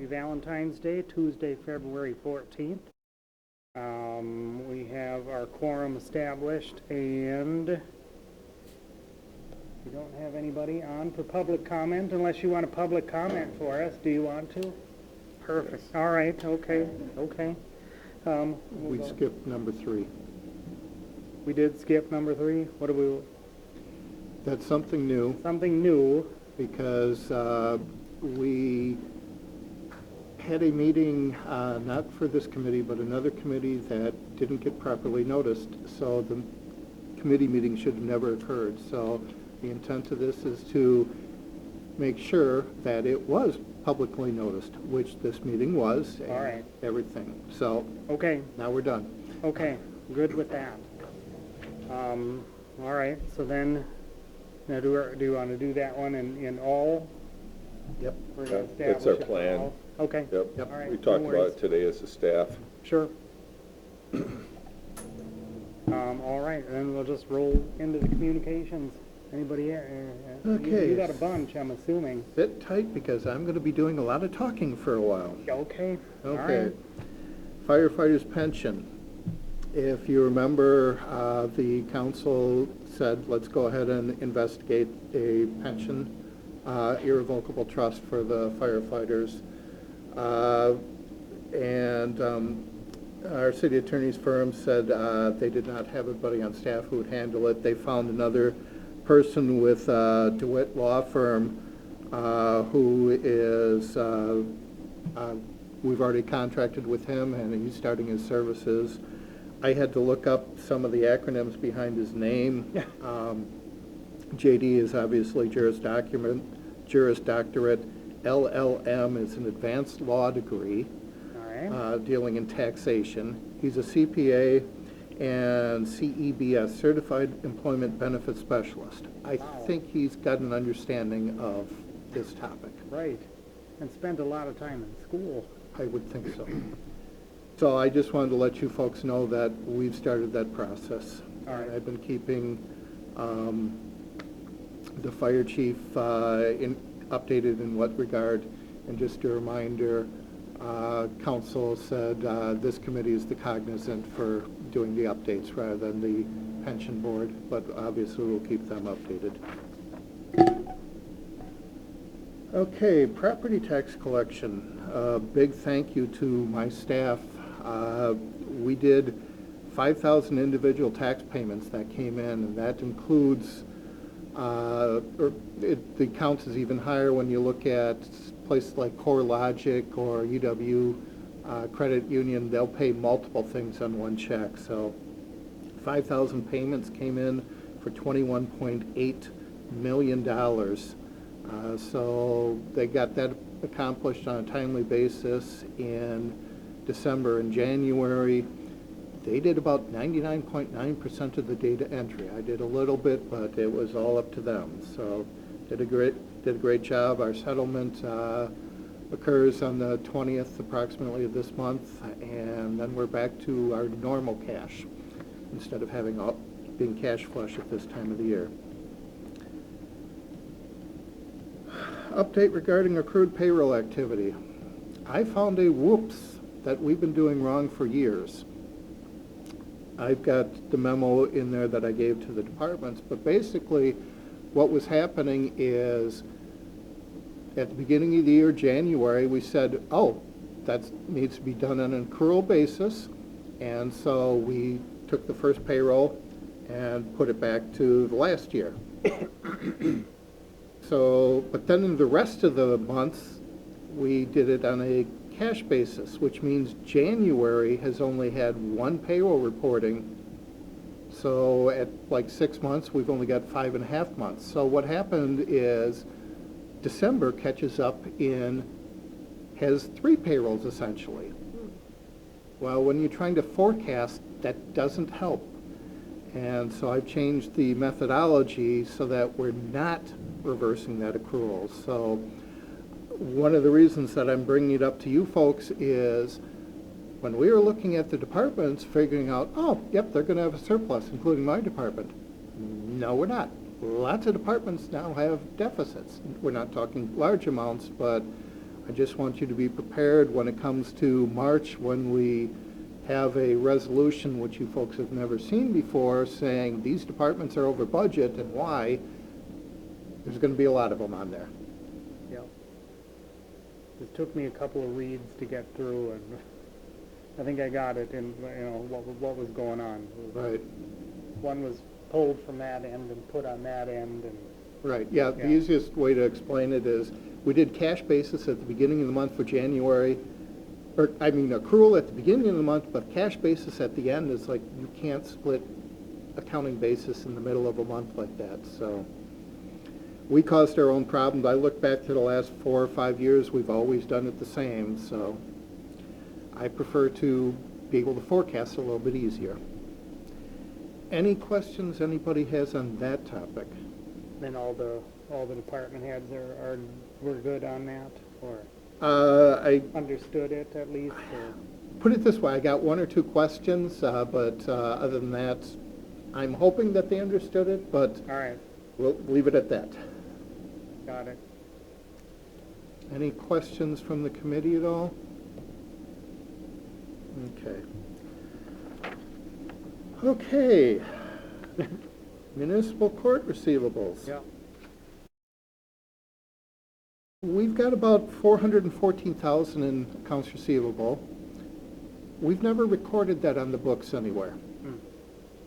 Happy Valentine's Day, Tuesday, February 14th. We have our quorum established, and we don't have anybody on for public comment unless you want a public comment for us. Do you want to? Perfect. Yes. All right, okay. We skipped number 3. We did skip number 3. What do we? That's something new Something new. because we had a meeting, not for this committee, but another committee that didn't get properly noticed. So the committee meeting should have never occurred. So the intent of this is to make sure that it was publicly noticed, which this meeting was. All right. Everything. So Okay. now we're done. Okay, good with that. All right, so then, now do you want to do that one in all? Yep. We're gonna That's establish our it for plan. all? Okay. Yep, Yep. All right, we no talked about worries. it today as a staff. Sure. All right, and then we'll just roll into the communications. Anybody here? Okay. You got a bunch, I'm assuming. Sit tight because I'm going to be doing a lot of talking for a while. Okay. All Okay. right. Firefighters' pension. If you remember, the council said, let's go ahead and investigate a pension, irrevocable trust for the firefighters. Our city attorney's firm said they did not have anybody on staff who would handle it. They found another person with DeWitt Law Firm who is, we've already contracted with him and he's starting his services. I had to look up some of the acronyms behind his name. JD is obviously Juris Doctorate. LLM is an advanced law degree All right. dealing in taxation. He's a CPA and CEBS, Certified Employment Benefit Specialist. I Wow. think he's got an understanding of this topic. Right. And spent a lot of time in school. I would think so. So I just wanted to let you folks know that we've started that process. All right. I've been keeping the fire chief updated in what regard, and just a reminder, council said this committee is the cognizant for doing the updates rather than the pension board, but obviously we'll keep them updated. Okay, property tax collection. Big thank you to my staff. We did 5,000 individual tax payments that came in, and that includes, the count is even higher when you look at places like CoreLogic or UW Credit Union. They'll pay multiple things on one check. So 5,000 payments came in for $21.8 million. So they got that accomplished on a timely basis in December and January. They did about 99.9% of the data entry. I did a little bit, but it was all up to them. So did a great job. Our settlement occurs on the 20th approximately of this month, and then we're back to our normal cash instead of being cash flush at this time of the year. Update regarding accrued payroll activity. I found a whoops that we've been doing wrong for years. I've got the memo in there that I gave to the departments, but basically what was happening is at the beginning of the year, January, we said, oh, that needs to be done on an accrual basis, and so we took the first payroll and put it back to the last year. So, but then in the rest of the months, we did it on a cash basis, which means January has only had one payroll reporting. So at like 6 months, we've only got 5.5 months. So what happened is December catches up has 3 payrolls essentially. Well, when you're trying to forecast, that doesn't help. And so I've changed the methodology so that we're not reversing that accrual. So one of the reasons that I'm bringing it up to you folks is when we were looking at the departments, figuring out, oh, yep, they're going to have a surplus, including my department. No, we're not. Lots of departments now have deficits. We're not talking large amounts, but I just want you to be prepared when it comes to March, when we have a resolution, which you folks have never seen before, saying these departments are over budget and why. There's going to be a lot of them on there. Yeah. It took me a couple of reads to get through, and I think I got it, and what was going on. Right. One was pulled from that end and put on that end, and Right, yeah, the easiest way to explain it is, we did cash basis at the beginning of the month for January, accrual at the beginning of the month, but cash basis at the end is like, you can't split accounting basis in the middle of a month like that, so. We caused our own problems. I look back to the last 4 or 5 years, we've always done it the same, so I prefer to be able to forecast a little bit easier. Any questions anybody has on that topic? then all the department heads were good on that, or I understood it at least, or? put it this way, I got 1 or 2 questions, but other than that, I'm hoping that they understood it, but All right, we'll leave it at that. got it. Any questions from the committee at all? Okay. Okay. Municipal court receivables. Yeah. We've got about 414,000 in accounts receivable. We've never recorded that on the books anywhere.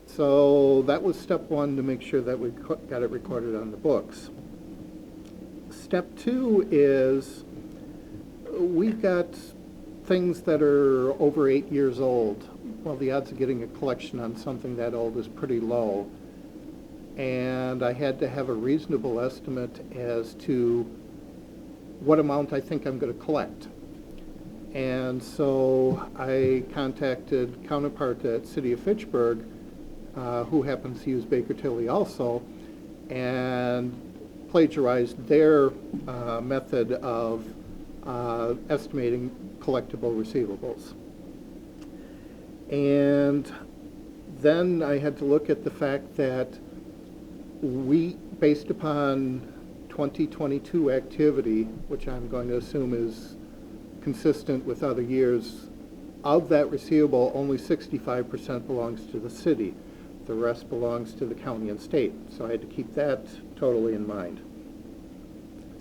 So that was step 1, to make sure that we got it recorded on the books. Step 2 is we've got things that are over 8 years old. Well, the odds of getting a collection on something that old is pretty low. And I had to have a reasonable estimate as to what amount I think I'm going to collect. And so I contacted counterpart at City of Fitchburg, who happens to use Baker Tilly also, and plagiarized their method of estimating collectible receivables. And then I had to look at the fact that we, based upon 2022 activity, which I'm going to assume is consistent with other years, of that receivable, only 65% belongs to the city. The rest belongs to the county and state. So I had to keep that totally in mind.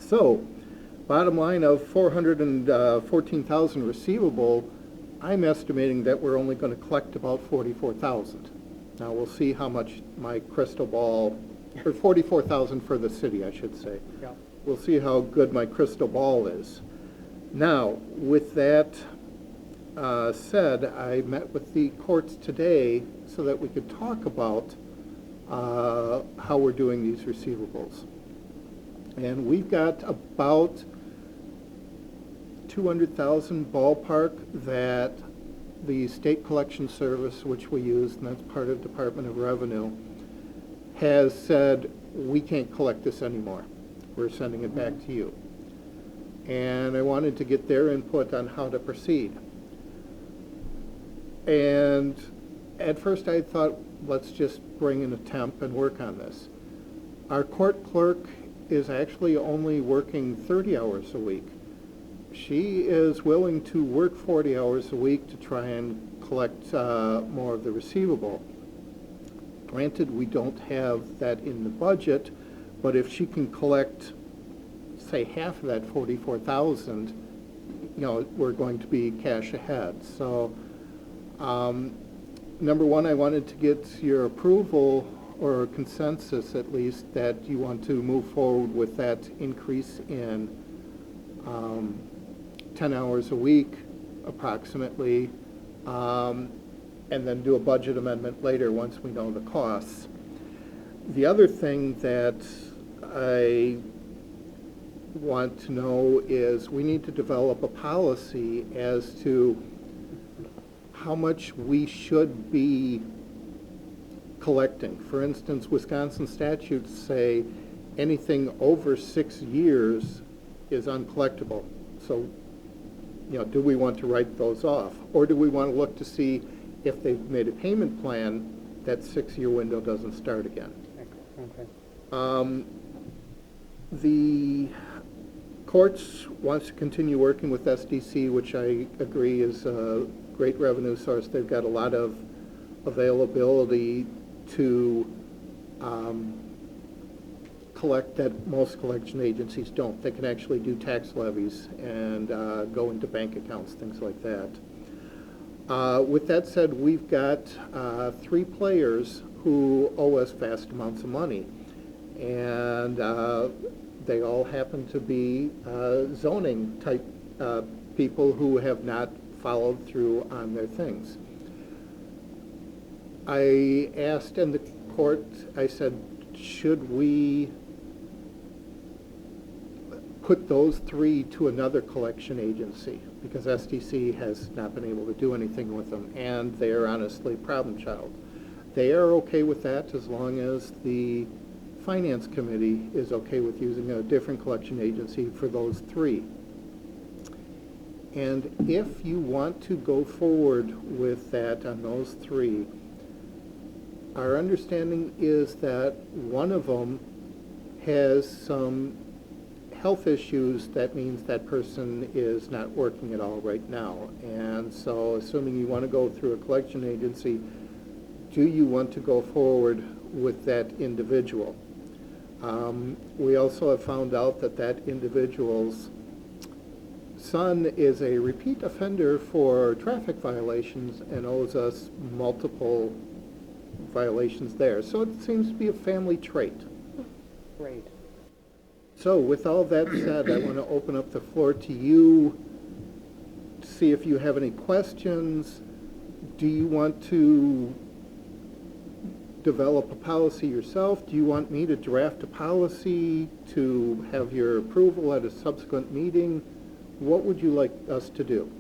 So, bottom line of 414,000 receivable, I'm estimating that we're only going to collect about 44,000. Now we'll see how much my crystal ball, or 44,000 for the city, I should say. Yeah. We'll see how good my crystal ball is. Now, with that said, I met with the courts today so that we could talk about how we're doing these receivables. And we've got about 200,000 ballpark that the state collection service, which we use, and that's part of Department of Revenue, has said, we can't collect this anymore. We're sending it back to you. And I wanted to get their input on how to proceed. And at first I thought, let's just bring in a temp and work on this. Our court clerk is actually only working 30 hours a week. She is willing to work 40 hours a week to try and collect more of the receivable. Granted, we don't have that in the budget, but if she can collect, say, half of that 44,000, we're going to be cash ahead. So, number one, I wanted to get your approval or consensus, at least, that you want to move forward with that increase in 10 hours a week, approximately, and then do a budget amendment later once we know the costs. The other thing that I want to know is we need to develop a policy as to how much we should be collecting. For instance, Wisconsin statutes say anything over 6 years is uncollectible. So, do we want to write those off? Or do we want to look to see if they've made a payment plan, that 6-year window doesn't start again? Okay. The Courts wants to continue working with SDC, which I agree is a great revenue source. They've got a lot of availability to collect that most collection agencies don't. They can actually do tax levies and go into bank accounts, things like that. With that said, we've got 3 players who owe us vast amounts of money, and they all happen to be zoning type people who have not followed through on their things. I asked in the court, I said, should we put those 3 to another collection agency? Because SDC has not been able to do anything with them, and they are honestly a problem child. They are okay with that as long as the Finance Committee is okay with using a different collection agency for those 3. And if you want to go forward with that on those 3, our understanding is that one of them has some health issues. That means that person is not working at all right now. And so assuming you want to go through a collection agency, do you want to go forward with that individual? We also have found out that that individual's son is a repeat offender for traffic violations and owes us multiple violations there. So it seems to be a family trait. Great. So with all that said, I want to open up the floor to you, see if you have any questions. Do you want to develop a policy yourself? Do you want me to draft a policy to have your approval at a subsequent meeting? What would you like us to do?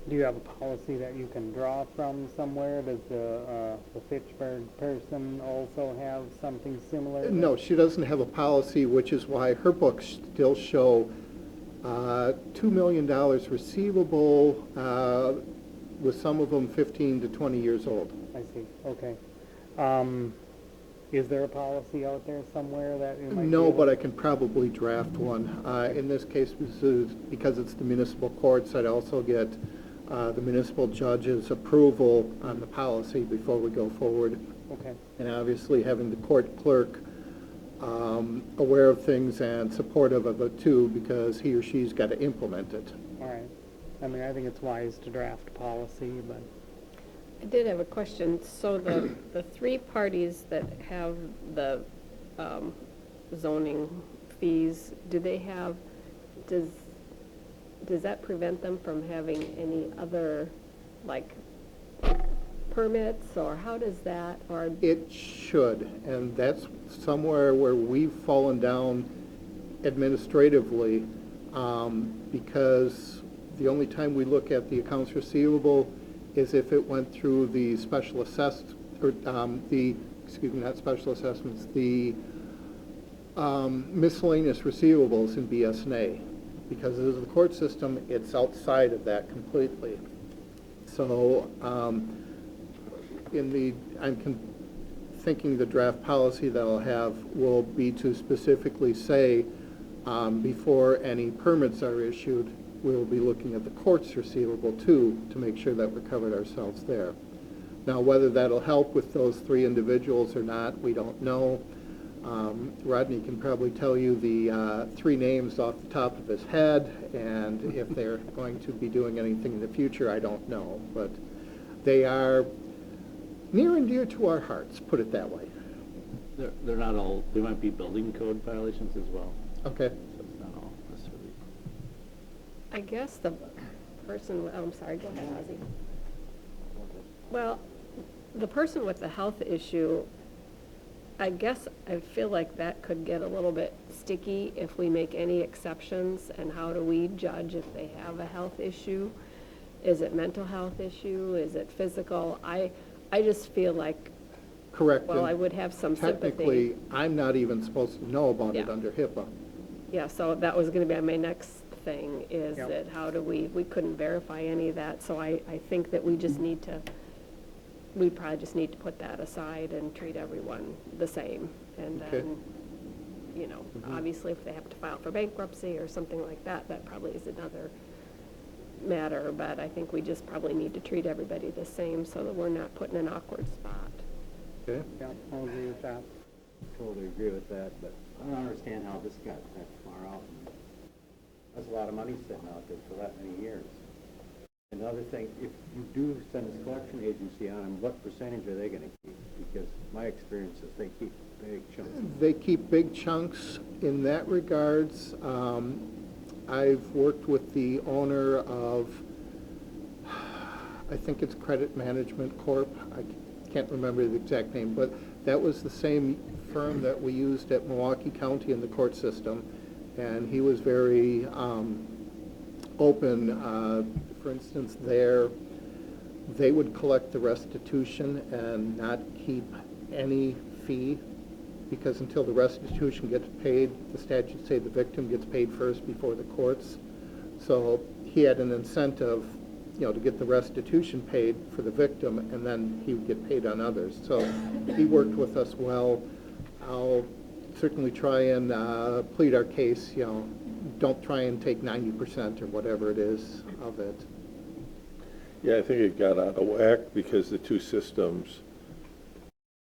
Do you have a policy that you can draw from somewhere? Does the Fitchburg person also have something similar? No, she doesn't have a policy, which is why her books still show $2 million receivable, with some of them 15 to 20 years old. I see, okay. Is there a policy out there somewhere that you might No, but I can probably draft one. In this case, because it's the municipal courts, I'd also get the municipal judge's approval on the policy before we go forward. Okay. And obviously having the court clerk aware of things and supportive of it too, because he or she's got to implement it. All right. I mean, I think it's wise to draft policy, but... I did have a question. So the 3 parties that have the zoning fees, do they have, does that prevent them from having any other, like, permits, or how does that, or? It should, and that's somewhere where we've fallen down administratively, because the only time we look at the accounts receivable is if it went through the special assessed, or not special assessments, the miscellaneous receivables in BS&A. Because as the court system, it's outside of that completely. So thinking the draft policy that I'll have will be to specifically say before any permits are issued, we'll be looking at the court's receivable too to make sure that we're covered ourselves there. Now, whether that'll help with those 3 individuals or not, we don't know. Rodney can probably tell you the 3 names off the top of his head, and if they're going to be doing anything in the future, I don't know. But they are near and dear to our hearts, put it that way. They're not all, they might be building code violations as well. Okay. So it's not all necessarily. I guess the person, oh, I'm sorry, go ahead, Ozzy. Well, the person with the health issue, I guess I feel like that could get a little bit sticky if we make any exceptions, and how do we judge if they have a health issue? Is it mental health issue? Is it physical? I just feel like, Correct. well, and I would have some sympathy. technically, I'm not even supposed to know about it Yeah. under HIPAA. Yeah, so that was gonna be my next thing, is Yep. that how do we couldn't verify any of that, so I think that we just need to, we probably just need to put that aside and treat everyone the same, and Okay. then you know, obviously if they have to file for bankruptcy or something like that, that probably is another matter, but I think we just probably need to treat everybody the same so that we're not put in an awkward spot. Okay? Yeah, I'll agree with that. Totally agree with that, but I don't understand how this got that far out. That's a lot of money sitting out there for that many years. Another thing, if you do send a collection agency on them, what percentage are they gonna keep? Because my experience is they keep big chunks. They keep big chunks in that regards. I've worked with the owner of, I think it's Credit Management Corp. I can't remember the exact name, but that was the same firm that we used at Milwaukee County in the court system. And he was very open. For instance, they would collect the restitution and not keep any fee, because until the restitution gets paid, the statutes say the victim gets paid first before the courts. So he had an incentive, you know, to get the restitution paid for the victim, and then he would get paid on others. So he worked with us well. I'll certainly try and plead our case, you know, don't try and take 90% or whatever it is of it. Yeah, I think it got out of whack because the two systems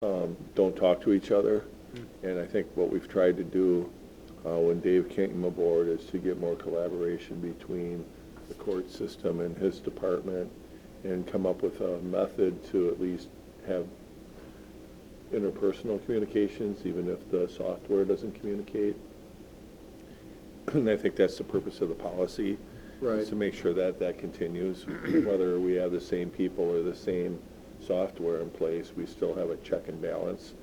don't talk to each other. And I think what we've tried to do when Dave came aboard is to get more collaboration between the court system and his department and come up with a method to at least have interpersonal communications, even if the software doesn't communicate. And I think that's the purpose of the policy. Right. Is to make sure that that continues, whether we have the same people or the same software in place, we still have a check and balance.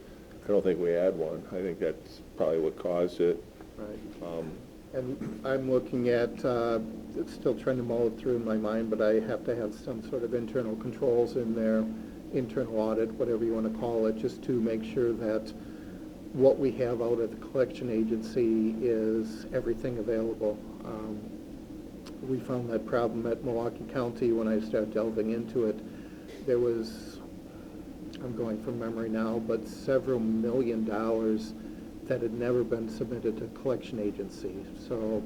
I don't think we had one. I think that's probably what caused it. Right. And I'm looking at, still trying to mull it through in my mind, but I have to have some sort of internal controls in there, internal audit, whatever you want to call it, just to make sure that what we have out at the collection agency is everything available. We found that problem at Milwaukee County when I started delving into it. There was, I'm going from memory now, but several $1 million that had never been submitted to collection agency. So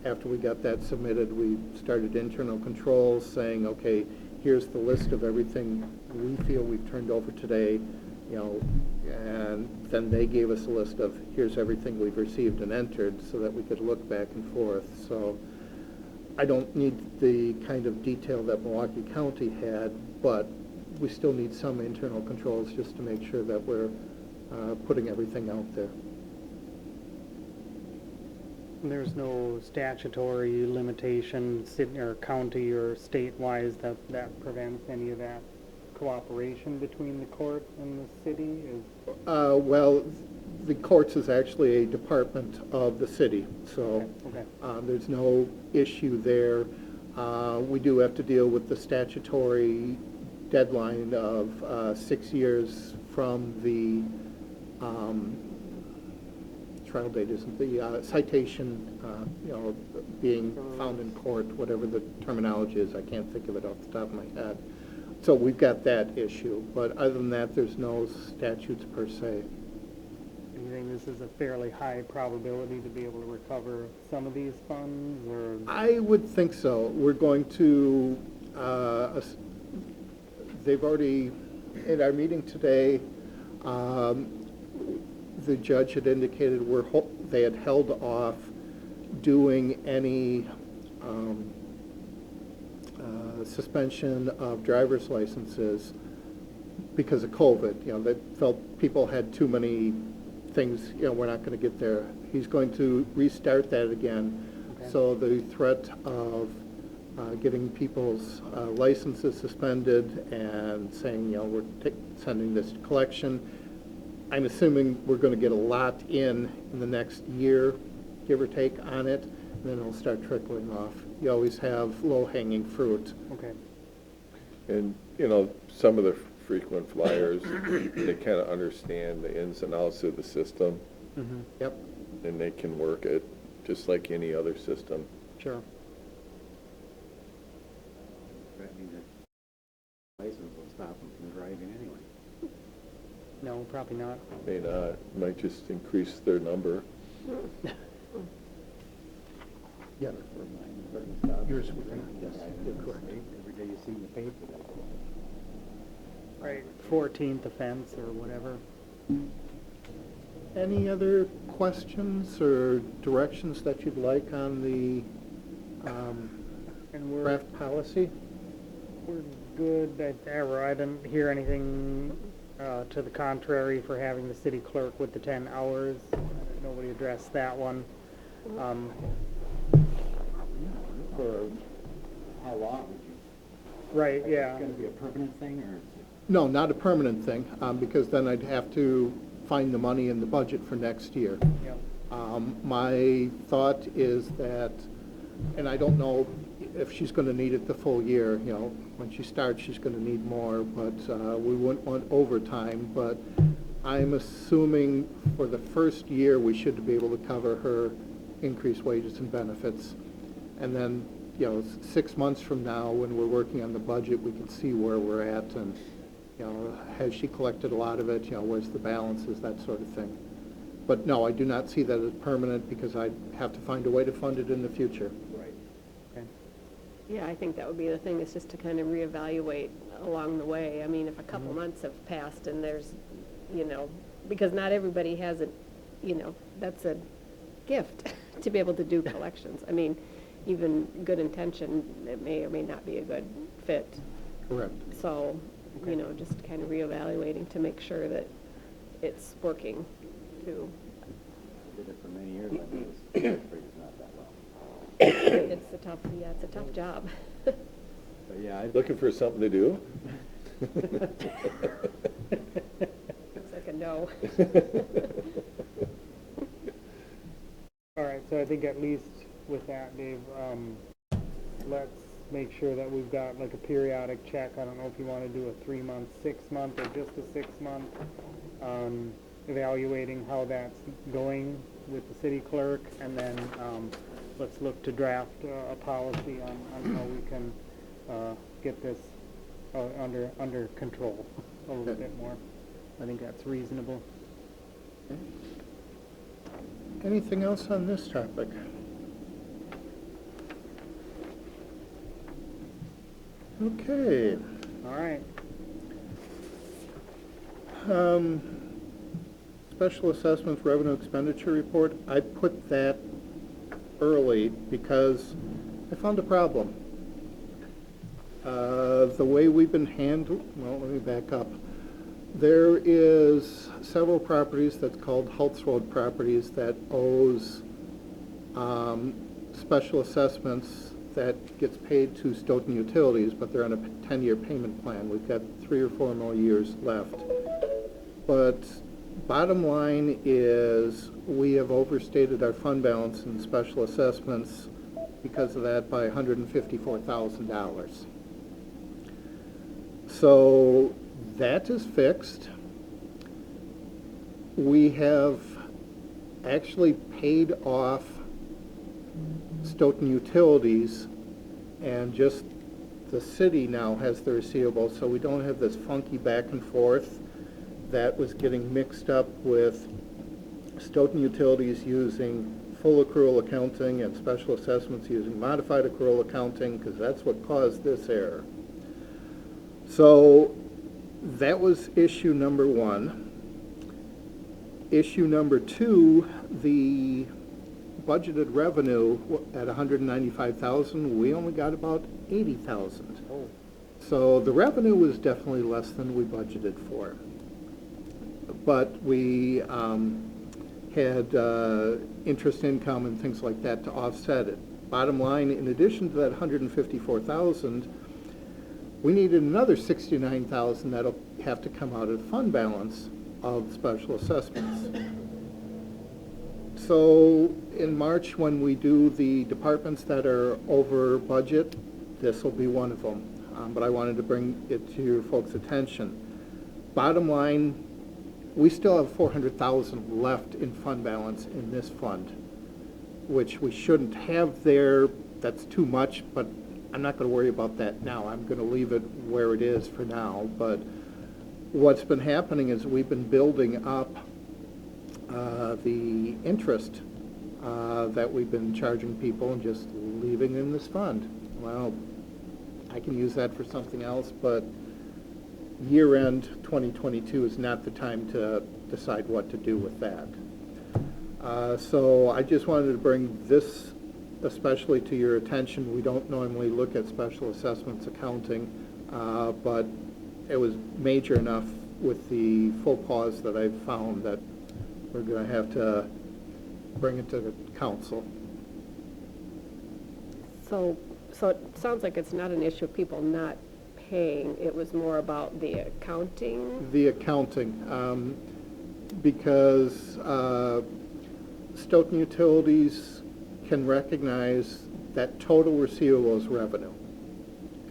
after we got that submitted, we started internal controls saying, okay, here's the list of everything we feel we've turned over today, you know, and then they gave us a list of here's everything we've received and entered so that we could look back and forth. So I don't need the kind of detail that Milwaukee County had, but we still need some internal controls just to make sure that we're putting everything out there. There's no statutory limitation, city or county or state-wise, that prevents any of that cooperation between the court and the city? Well, the courts is actually a department of the city, so Okay. there's no issue there. We do have to deal with the statutory deadline of 6 years from the trial date, isn't the citation, you know, being found in court, whatever the terminology is. I can't think of it off the top of my head. So we've got that issue, but other than that, there's no statutes per se. You think this is a fairly high probability to be able to recover some of these funds, or? I would think so. We're going to, they've already, in our meeting today, the judge had indicated they had held off doing any suspension of driver's licenses because of COVID. You know, they felt people had too many things, you know, we're not going to get there. He's going to restart that again. Okay. So the threat of getting people's licenses suspended and saying, you know, we're sending this to collection. I'm assuming we're going to get a lot in the next year, give or take, on it, and then it'll start trickling off. You always have low-hanging fruit. Okay. And, you know, some of the frequent flyers, they kind of understand the ins and outs of the system, Mm-hmm. Yep. and they can work it just like any other system. Sure. I mean, the license will stop them from driving anyway. No, probably not. May not, might just increase their number. Yeah, yours, yes, you're correct. Every day you see in the paper that. Right, 14th offense or whatever. Any other questions or directions that you'd like on the And we're draft policy? good. I didn't hear anything to the contrary for having the city clerk with the 10 hours. Nobody addressed that one. For how long would you? Right, yeah. It's gonna be a permanent thing, or? No, not a permanent thing, because then I'd have to find the money in the budget for next year. Yeah. My thought is that, and I don't know if she's gonna need it the full year, you know, when she starts, she's gonna need more, but we wouldn't want overtime, but I'm assuming for the first year, we should be able to cover her increased wages and benefits. And then, you know, 6 months from now, when we're working on the budget, we can see where we're at and, you know, has she collected a lot of it, you know, where's the balances, that sort of thing. But no, I do not see that as permanent because I'd have to find a way to fund it in the future. Right. Okay. Yeah, I think that would be the thing, is just to kind of reevaluate along the way. I mean, if a couple months have passed and there's, you know, because not everybody has it, you know, that's a gift to be able to do collections. I mean, even good intention, it may or may not be a good fit. Correct. So, you know, just kind of reevaluating to make sure that it's working too. Did it for many years, I know this figure's not that well. It's a tough job. But yeah, Looking for something to do? Looks like a no. All right, so I think at least with that, Dave, let's make sure that we've got like a periodic check. I don't know if you want to do a 3-month, 6-month, or just a 6-month, evaluating how that's going with the city clerk, and then let's look to draft a policy on how we can get this under control a little Okay. bit more. I think that's reasonable. Anything else on this topic? Okay. All right. Special assessments revenue expenditure report, I put that early because I found a problem. The way we've been well, let me back up. There is several properties that's called Hults Road properties that owes special assessments that gets paid to Stoughton Utilities, but they're on a 10-year payment plan. We've got 3 or 4 more years left. But bottom line is we have overstated our fund balance in special assessments because of that by $154,000. So that is fixed. We have actually paid off Stoughton Utilities, and just the city now has the receivable, so we don't have this funky back and forth that was getting mixed up with Stoughton Utilities using full accrual accounting and special assessments using modified accrual accounting, because that's what caused this error. So that was issue number 1. Issue number 2, the budgeted revenue at $195,000, we only got about $80,000. Oh. So the revenue was definitely less than we budgeted for. But we had interest income and things like that to offset it. Bottom line, in addition to that $154,000, we needed another $69,000 that'll have to come out of fund balance of special assessments. So in March, when we do the departments that are over budget, this will be one of them. But I wanted to bring it to your folks' attention. Bottom line, we still have $400,000 left in fund balance in this fund, which we shouldn't have there. That's too much, but I'm not going to worry about that now. I'm going to leave it where it is for now. But what's been happening is we've been building up the interest that we've been charging people and just leaving in this fund. Well, I can use that for something else, but year-end 2022 is not the time to decide what to do with that. So I just wanted to bring this especially to your attention. We don't normally look at special assessments accounting, but it was major enough with the full pause that I've found that we're going to have to bring it to the council. So it sounds like it's not an issue of people not paying, it was more about the accounting? The accounting, because Stoughton Utilities can recognize that total receivables revenue,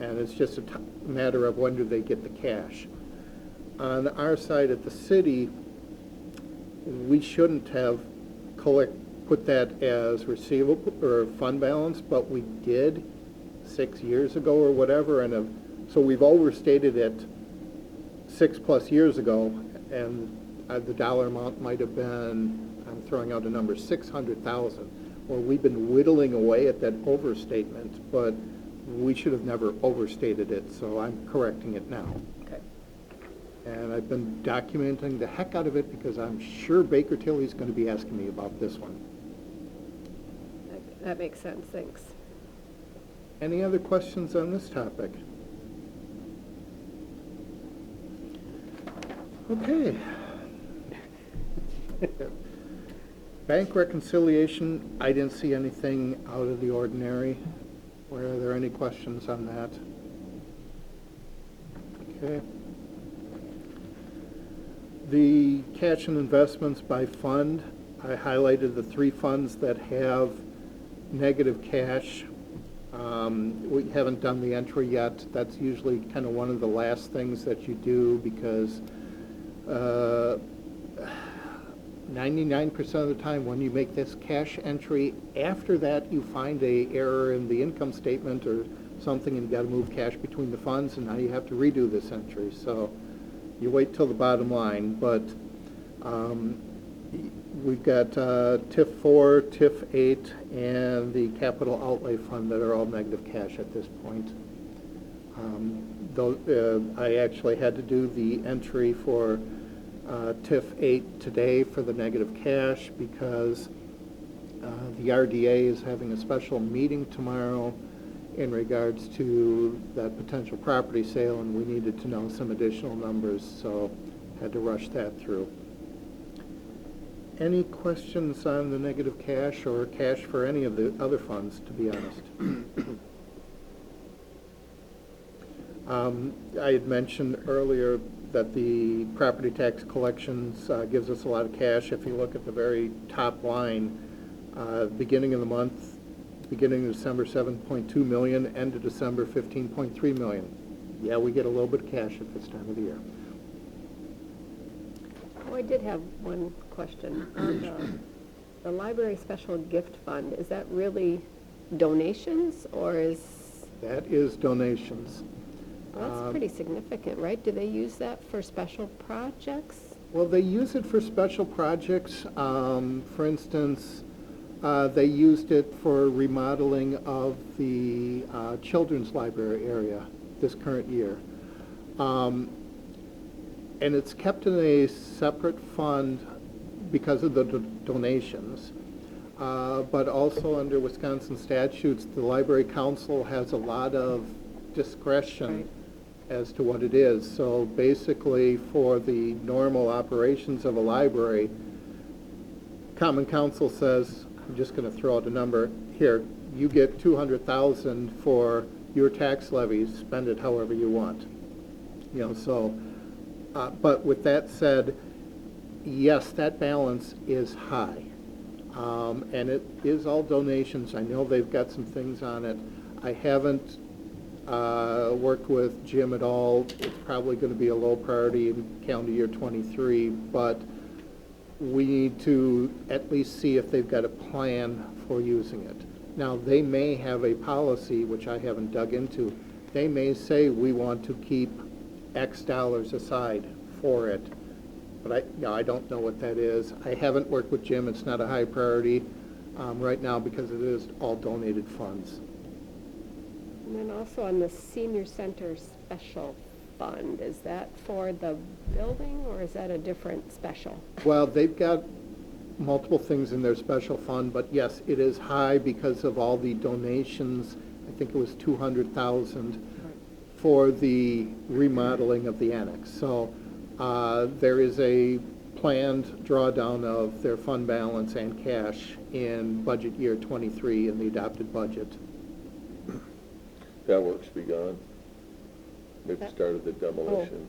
and it's just a matter of when do they get the cash. On our side at the city, we shouldn't have put that as receivable or fund balance, but we did 6 years ago or whatever, and so we've overstated it 6+ years ago, and the dollar amount might have been, I'm throwing out a number, 600,000. Well, we've been whittling away at that overstatement, but we should have never overstated it, so I'm correcting it now. Okay. And I've been documenting the heck out of it because I'm sure Baker Tilly's going to be asking me about this one. That makes sense, thanks. Any other questions on this topic? Okay. Bank reconciliation, I didn't see anything out of the ordinary. Were there any questions on that? Okay. The cash and investments by fund, I highlighted the 3 funds that have negative cash. We haven't done the entry yet. That's usually kind of one of the last things that you do because 99% of the time when you make this cash entry, after that you find a error in the income statement or something and you got to move cash between the funds, and now you have to redo this entry. So you wait till the bottom line, but we've got TIF 4, TIF 8, and the capital outlay fund that are all negative cash at this point. I actually had to do the entry for TIF 8 today for the negative cash because the RDA is having a special meeting tomorrow in regards to that potential property sale, and we needed to know some additional numbers, so had to rush that through. Any questions on the negative cash or cash for any of the other funds, to be honest? I had mentioned earlier that the property tax collections gives us a lot of cash. If you look at the very top line, beginning of the month, beginning of December, 7.2 million, end of December, 15.3 million. Yeah, we get a little bit of cash at this time of the year. Oh, I did have one question. On the library special gift fund, is that really donations or is? That is donations. Well, that's pretty significant, right? Do they use that for special projects? Well, they use it for special projects. For instance, they used it for remodeling of the children's library area this current year. And it's kept in a separate fund because of the donations. But also under Wisconsin statutes, the Library Council has a lot of discretion. Right. As to what it is. So basically, for the normal operations of a library, Common Council says, I'm just going to throw out a number, here, you get $200,000 for your tax levies, spend it however you want. So, but with that said, yes, that balance is high. And it is all donations. I know they've got some things on it. I haven't worked with Jim at all. It's probably going to be a low priority in calendar year 23, but we need to at least see if they've got a plan for using it. Now, they may have a policy, which I haven't dug into. They may say we want to keep X dollars aside for it, but I don't know what that is. I haven't worked with Jim. It's not a high priority. right now because it is all donated funds. And then also on the senior center special fund, is that for the building or is that a different special? Well, they've got multiple things in their special fund, but yes, it is high because of all the donations. I think it was 200,000 for the remodeling of the annex. So there is a planned drawdown of their fund balance and cash in budget year 23 in the adopted budget. That work's begun. They've started the demolition.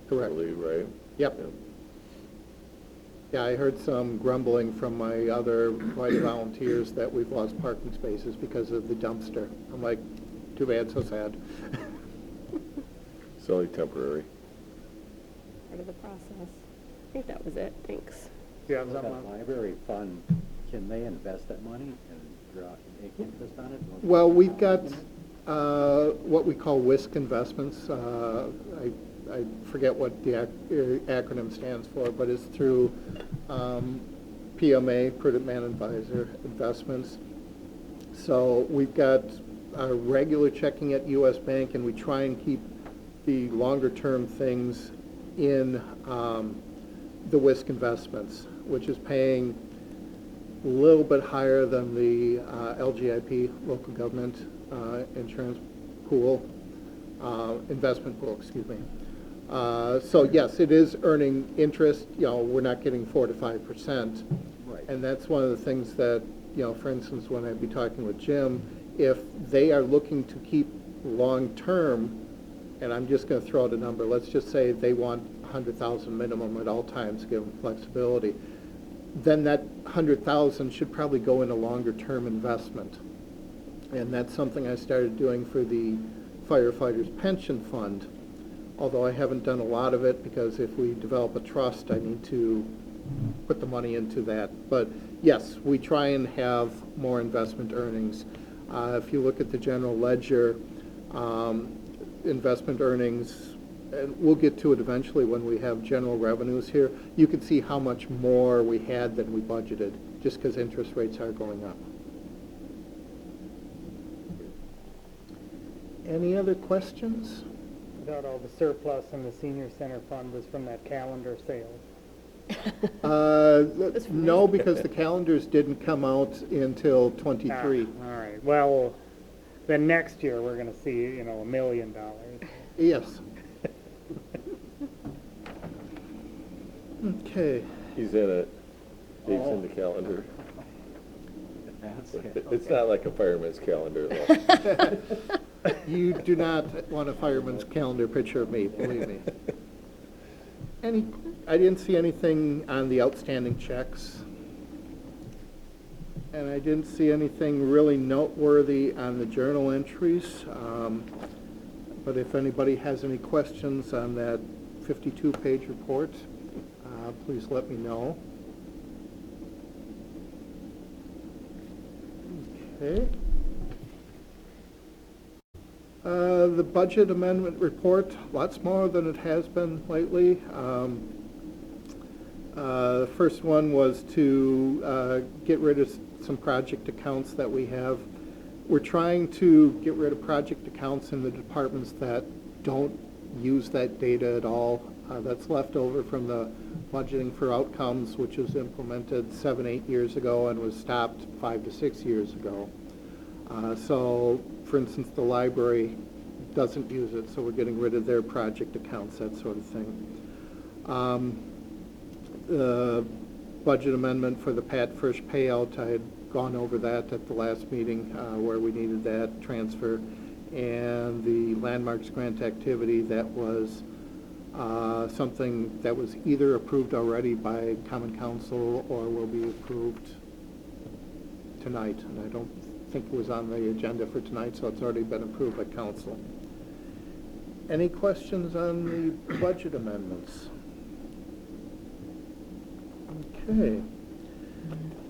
Correct. I believe, right? Yep. Yeah, I heard some grumbling from my other white volunteers that we've lost parking spaces because of the dumpster. I'm like, too bad, so sad. It's only temporary. Part of the process. I think that was it, thanks. Yeah, With that library fund, can they invest that money and make interest on it? Well, we've got what we call WISC investments. I forget what the acronym stands for, but it's through PMA, Prudent Man Advisor Investments. So we've got our regular checking at U.S. Bank, and we try and keep the longer-term things in the WISC investments, which is paying a little bit higher than the LGIP, local government insurance pool, investment pool, excuse me. So yes, it is earning interest. You know, we're not getting 4 to 5%. Right. And that's one of the things that, you know, for instance, when I'd be talking with Jim, if they are looking to keep long-term, and I'm just going to throw out a number, let's just say they want 100,000 minimum at all times, give them flexibility, then that 100,000 should probably go in a longer-term investment. And that's something I started doing for the firefighters' pension fund, although I haven't done a lot of it because if we develop a trust, I need to put the money into that. But yes, we try and have more investment earnings. If you look at the general ledger, investment earnings, and we'll get to it eventually when we have general revenues here, you can see how much more we had than we budgeted, just because interest rates are going up. Any other questions? I thought all the surplus in the senior center fund was from that calendar sale. No, because the calendars didn't come out until '23. All right, well, then next year, we're gonna see, you know, $1 million. Yes. Okay. He's in it. Dave's in the calendar. It's not like a fireman's calendar, though. You do not want a fireman's calendar picture of me, believe me. I didn't see anything on the outstanding checks. And I didn't see anything really noteworthy on the journal entries. But if anybody has any questions on that 52-page report, please let me know. Okay. The budget amendment report, lots more than it has been lately. The first one was to get rid of some project accounts that we have. We're trying to get rid of project accounts in the departments that don't use that data at all. That's left over from the budgeting for outcomes, which was implemented 7-8 years ago and was stopped 5 to 6 years ago. So, for instance, the library doesn't use it, so we're getting rid of their project accounts, that sort of thing. The budget amendment for the Pat Frisch payout, I had gone over that at the last meeting where we needed that transfer. And the landmarks grant activity, that was something that was either approved already by Common Council or will be approved tonight. And I don't think it was on the agenda for tonight, so it's already been approved by Council. Any questions on the budget amendments? Okay.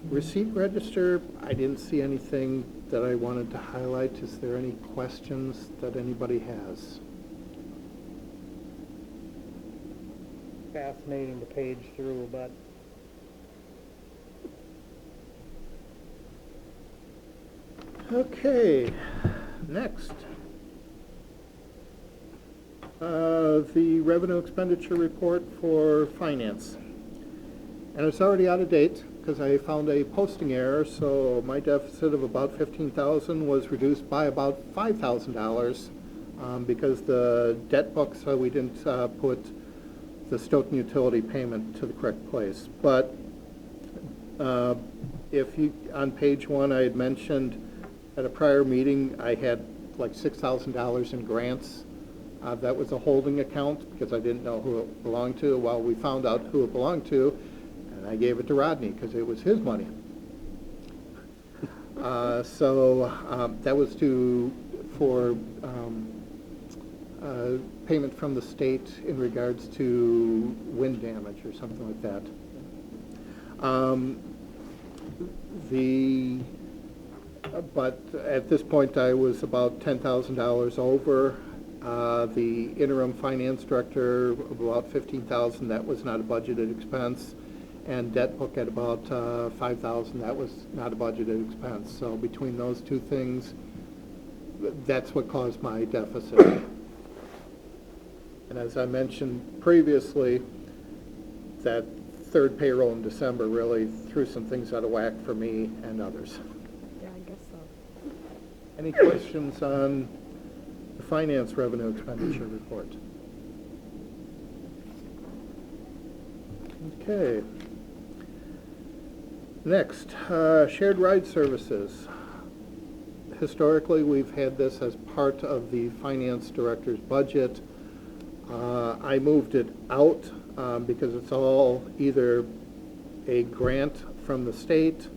Receipt register, I didn't see anything that I wanted to highlight. Is there any questions that anybody has? Fascinating to page through, but Okay, next. The revenue expenditure report for finance. And it's already out of date because I found a posting error, so my deficit of about $15,000 was reduced by about $5,000 because the debt book, so we didn't put the Stoughton utility payment to the correct place. But if you, on page 1, I had mentioned at a prior meeting, I had like $6,000 in grants. That was a holding account because I didn't know who it belonged to. Well, we found out who it belonged to, and I gave it to Rodney because it was his money. That was for payment from the state in regards to wind damage or something like that. But at this point, I was about $10,000 over. The interim finance director, about $15,000, that was not a budgeted expense. And debt book at about $5,000, that was not a budgeted expense. So between those two things, that's what caused my deficit. And as I mentioned previously, that third payroll in December really threw some things out of whack for me and others. Yeah, I guess so. Any questions on the finance revenue expenditure report? Okay. Next, shared ride services. Historically, we've had this as part of the finance director's budget. I moved it out because it's all either a grant from the state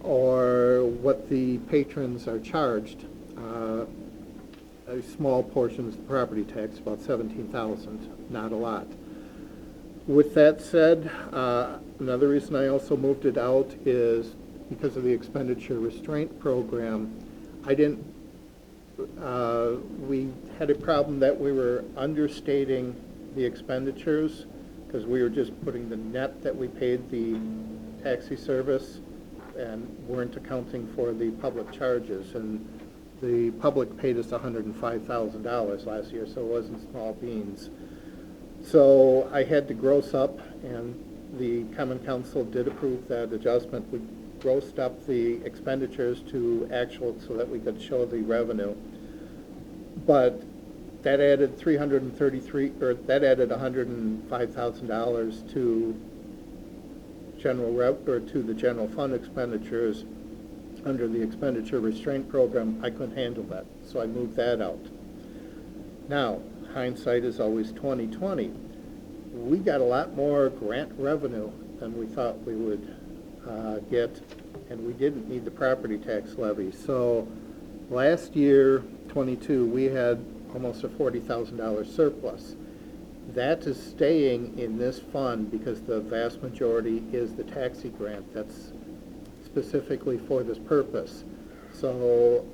or what the patrons are charged. A small portion is the property tax, about $17,000, not a lot. With that said, another reason I also moved it out is because of the expenditure restraint program. We had a problem that we were understating the expenditures because we were just putting the net that we paid the taxi service and weren't accounting for the public charges. And the public paid us $105,000 last year, so it wasn't small beans. So I had to gross up, and the Common Council did approve that adjustment. We grossed up the expenditures to actual so that we could show the revenue. But that added $105,000 to to the general fund expenditures under the expenditure restraint program. I couldn't handle that, so I moved that out. Now, hindsight is always 20/20. We got a lot more grant revenue than we thought we would get, and we didn't need the property tax levy. So last year, 22, we had almost a $40,000 surplus. That is staying in this fund because the vast majority is the taxi grant that's specifically for this purpose. So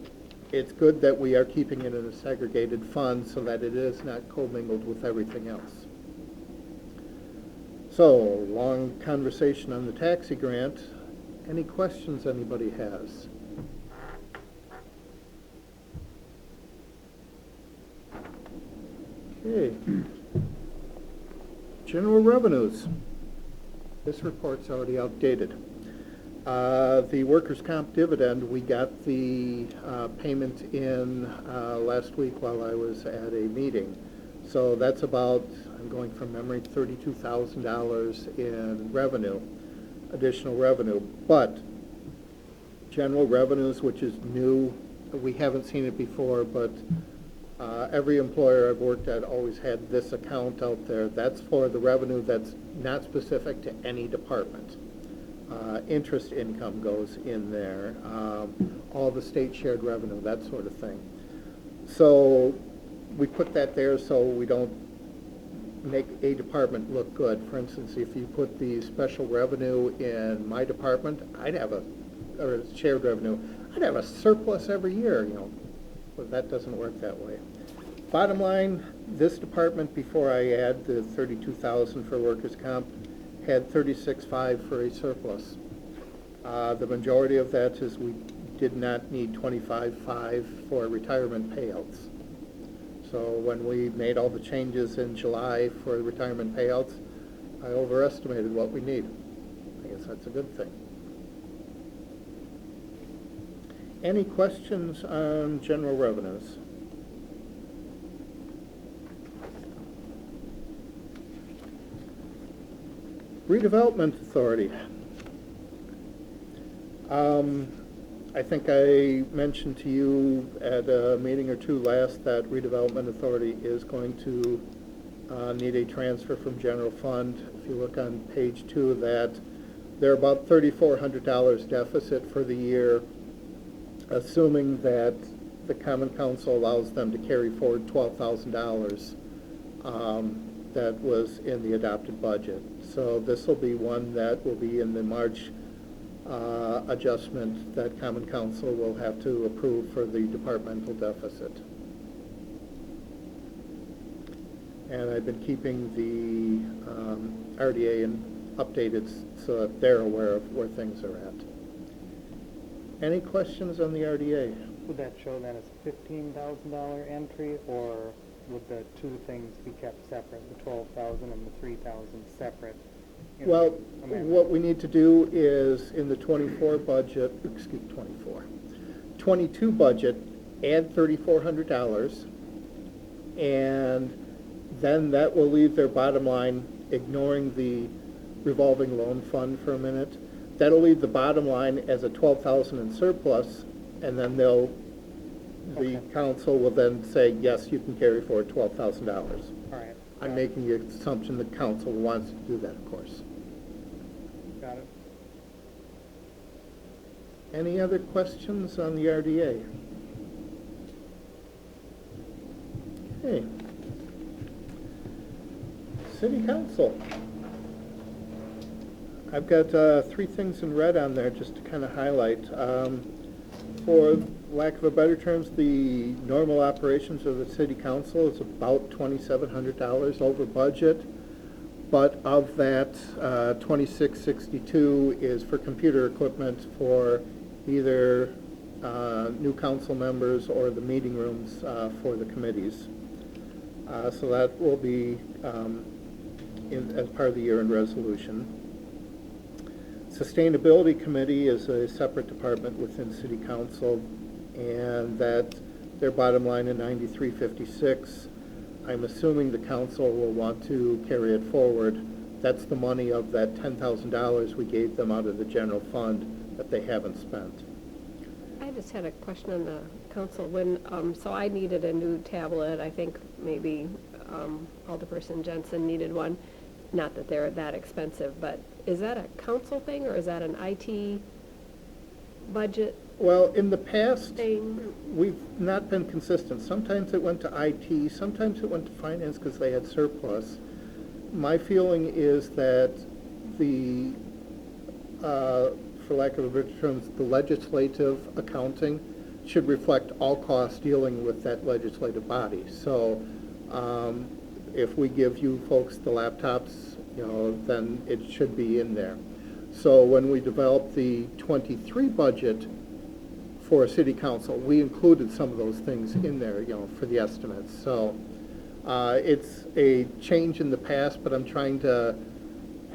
it's good that we are keeping it in a segregated fund so that it is not commingled with everything else. So, long conversation on the taxi grant. Any questions anybody has? Okay. General revenues. This report's already outdated. The workers' comp dividend, we got the payment in last week while I was at a meeting. So that's about, I'm going from memory, $32,000 in revenue, additional revenue. But general revenues, which is new, we haven't seen it before, but every employer I've worked at always had this account out there. That's for the revenue that's not specific to any department. Interest income goes in there, all the state shared revenue, that sort of thing. So we put that there so we don't make a department look good. For instance, if you put the special revenue in my department, or shared revenue, I'd have a surplus every year, but that doesn't work that way. Bottom line, this department, before I add the $32,000 for workers' comp, had $36,500 for a surplus. The majority of that is we did not need 25.5 for retirement payouts. So when we made all the changes in July for retirement payouts, I overestimated what we need. I guess that's a good thing. Any questions on general revenues? Redevelopment Authority. I think I mentioned to you at a meeting or two last that Redevelopment Authority is going to need a transfer from general fund. If you look on page 2 of that, they're about $3,400 deficit for the year, assuming that the Common Council allows them to carry forward $12,000 that was in the adopted budget. So this will be one that will be in the March adjustment that Common Council will have to approve for the departmental deficit. And I've been keeping the RDA updated so that they're aware of where things are at. Any questions on the RDA? Would that show that as a $15,000 entry, or would the two things be kept separate, the 12,000 and the 3,000 separate? Well, what we need to do is in the 22 budget, add $3,400, and then that will leave their bottom line, ignoring the revolving loan fund for a minute. That'll leave the bottom line as a 12,000 in surplus, and then the council will then say, yes, you can carry forward $12,000. All right. I'm making the assumption the council wants to do that, of course. Got it. Any other questions on the RDA? Okay. City Council. I've got 3 things in red on there just to kind of highlight. For lack of a better terms, the normal operations of the City Council is about $2,700 over budget, but of that, $2,662 is for computer equipment for either new council members or the meeting rooms for the committees. So that will be as part of the year-end resolution. Sustainability Committee is a separate department within City Council, and that their bottom line is $93.56. I'm assuming the council will want to carry it forward. That's the money of that $10,000 we gave them out of the general fund that they haven't spent. I just had a question on the council. When, so I needed a new tablet. I think maybe Alderperson Jensen needed one. Not that they're that expensive, but is that a council thing, or is that an IT budget Well, in the past, thing? we've not been consistent. Sometimes it went to IT, sometimes it went to finance because they had surplus. My feeling is that the, for lack of a better term, the legislative accounting should reflect all costs dealing with that legislative body. So if we give you folks the laptops, then it should be in there. So when we developed the 23 budget for City Council, we included some of those things in there, for the estimates. So it's a change in the past, but I'm trying to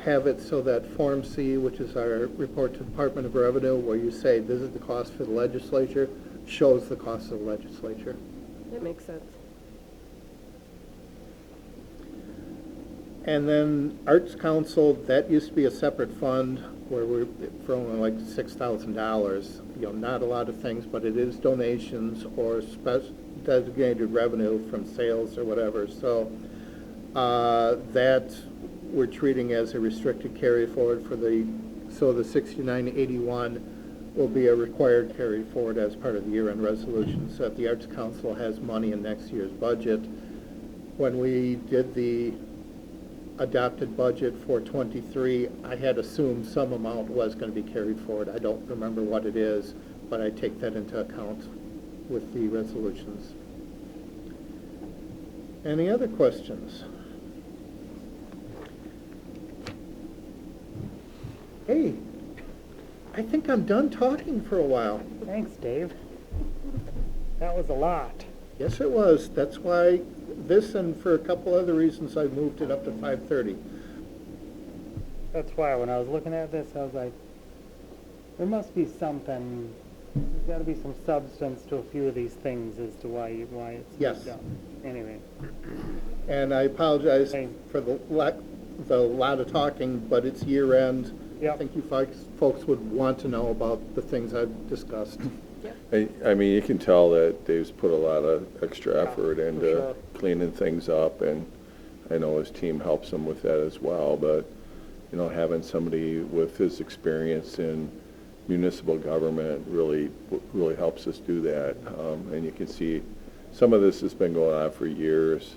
have it so that Form C, which is our report to the Department of Revenue, where you say this is the cost for the legislature, shows the cost of the legislature. That makes sense. And then Arts Council, that used to be a separate fund where we're for only like $6,000. Not a lot of things, but it is donations or designated revenue from sales or whatever. So that we're treating as a restricted carry forward for the 6981 will be a required carry forward as part of the year-end resolution, so that the Arts Council has money in next year's budget. When we did the adopted budget for 23, I had assumed some amount was going to be carried forward. I don't remember what it is, but I take that into account with the resolutions. Any other questions? Hey, I think I'm done talking for a while. Thanks, Dave. That was a lot. Yes, it was. That's why this and for a couple other reasons I moved it up to 5:30. That's why when I was looking at this, I was like, there must be something, there's gotta be some substance to a few of these things as to why it's Yes. done. Anyway, And I apologize Hey. for the lot of talking, but it's year end. I Yep. think you folks would want to know about the things I've discussed. I mean, you can tell that Dave's put a lot of extra effort for into sure. cleaning things up, and I know his team helps him with that as well, but, you know, having somebody with his experience in municipal government really helps us do that. And you can see, some of this has been going on for years,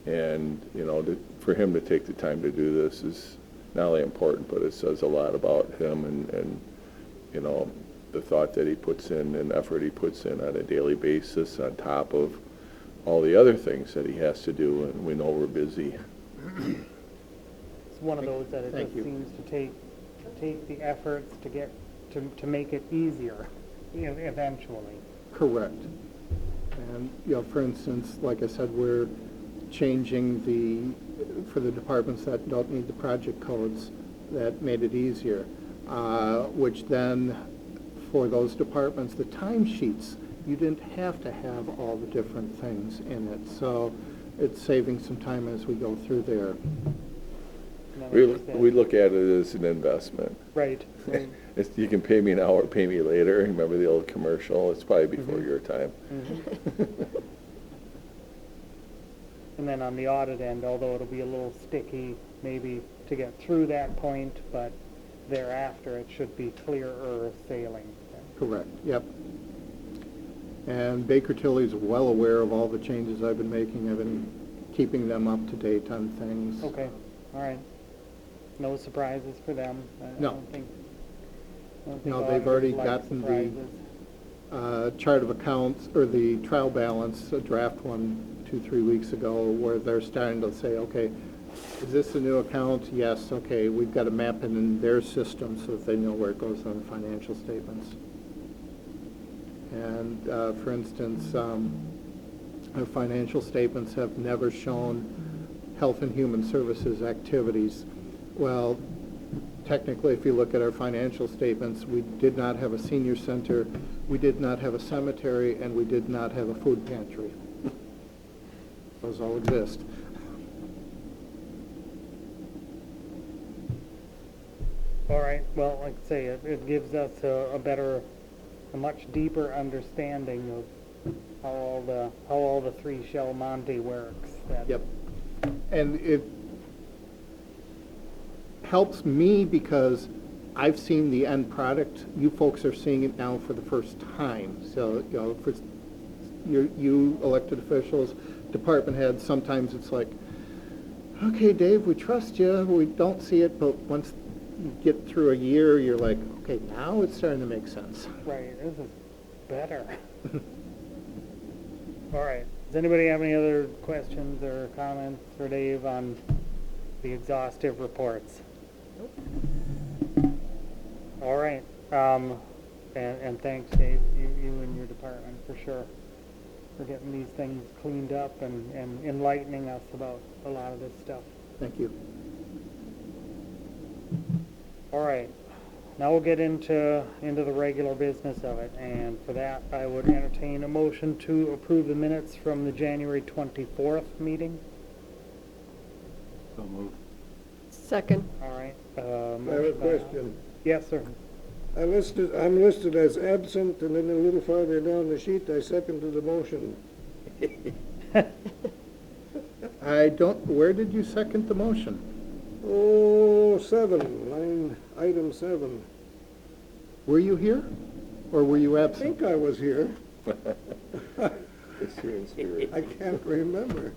and, you know, for him to take the time to do this is not only important, but it says a lot about him and you know, the thought that he puts in and effort he puts in on a daily basis on top of all the other things that he has to do, and we know we're busy. it's one of those that it Thank just you. seems to take the efforts to get, to make it easier, eventually. Correct. And, you know, for instance, like I said, we're changing for the departments that don't need the project codes, that made it easier. Which then, for those departments, the timesheets, you didn't have to have all the different things in it. So it's saving some time as we go through there. And then We, like you said- we look at it as an investment. Right. right. You can pay me now or pay me later. Remember the old commercial? It's probably before Mhm. your time. And then on the audit end, although it'll be a little sticky, maybe to get through that point, but thereafter it should be clearer sailing. Correct, yep. And Baker Tilly's well aware of all the changes I've been making. I've been keeping them up to date on things. Okay, all right. No surprises for them? I No. don't think No, they've auditors already like gotten the surprises. chart of accounts, or the trial balance, a draft one 2-3 weeks ago, where they're starting to say, okay, is this a new account? Yes, okay, we've got to map it in their system so that they know where it goes on financial statements. And, for instance, our financial statements have never shown Health and Human Services activities. Well, technically, if you look at our financial statements, we did not have a senior center, we did not have a cemetery, and we did not have a food pantry. Those all exist. All right, well, like I say, it gives us a much deeper understanding of how all the three shell Monte works. Yep. And it helps me because I've seen the end product. You folks are seeing it now for the first time. So, you know, for you elected officials, department heads, sometimes it's like, okay, Dave, we trust you. We don't see it, but once you get through a year, you're like, okay, now it's starting to make sense. Right, this is better. All right, does anybody have any other questions or comments for Dave on the exhaustive reports? All right, and thanks, Dave, you and your department for sure, for getting these things cleaned up and enlightening us about a lot of this stuff. Thank you. All right, now we'll get into the regular business of it, and for that, I would entertain a motion to approve the minutes from the January 24th meeting. So moved. Second. All right. I have a motion by- question. Yes, sir. I'm listed as absent, and then a little farther down the sheet, I seconded the motion. Where did you second the motion? Oh, 7, item 7. Were you here, or were you I absent? think I was here. It's here in spirit. I can't remember.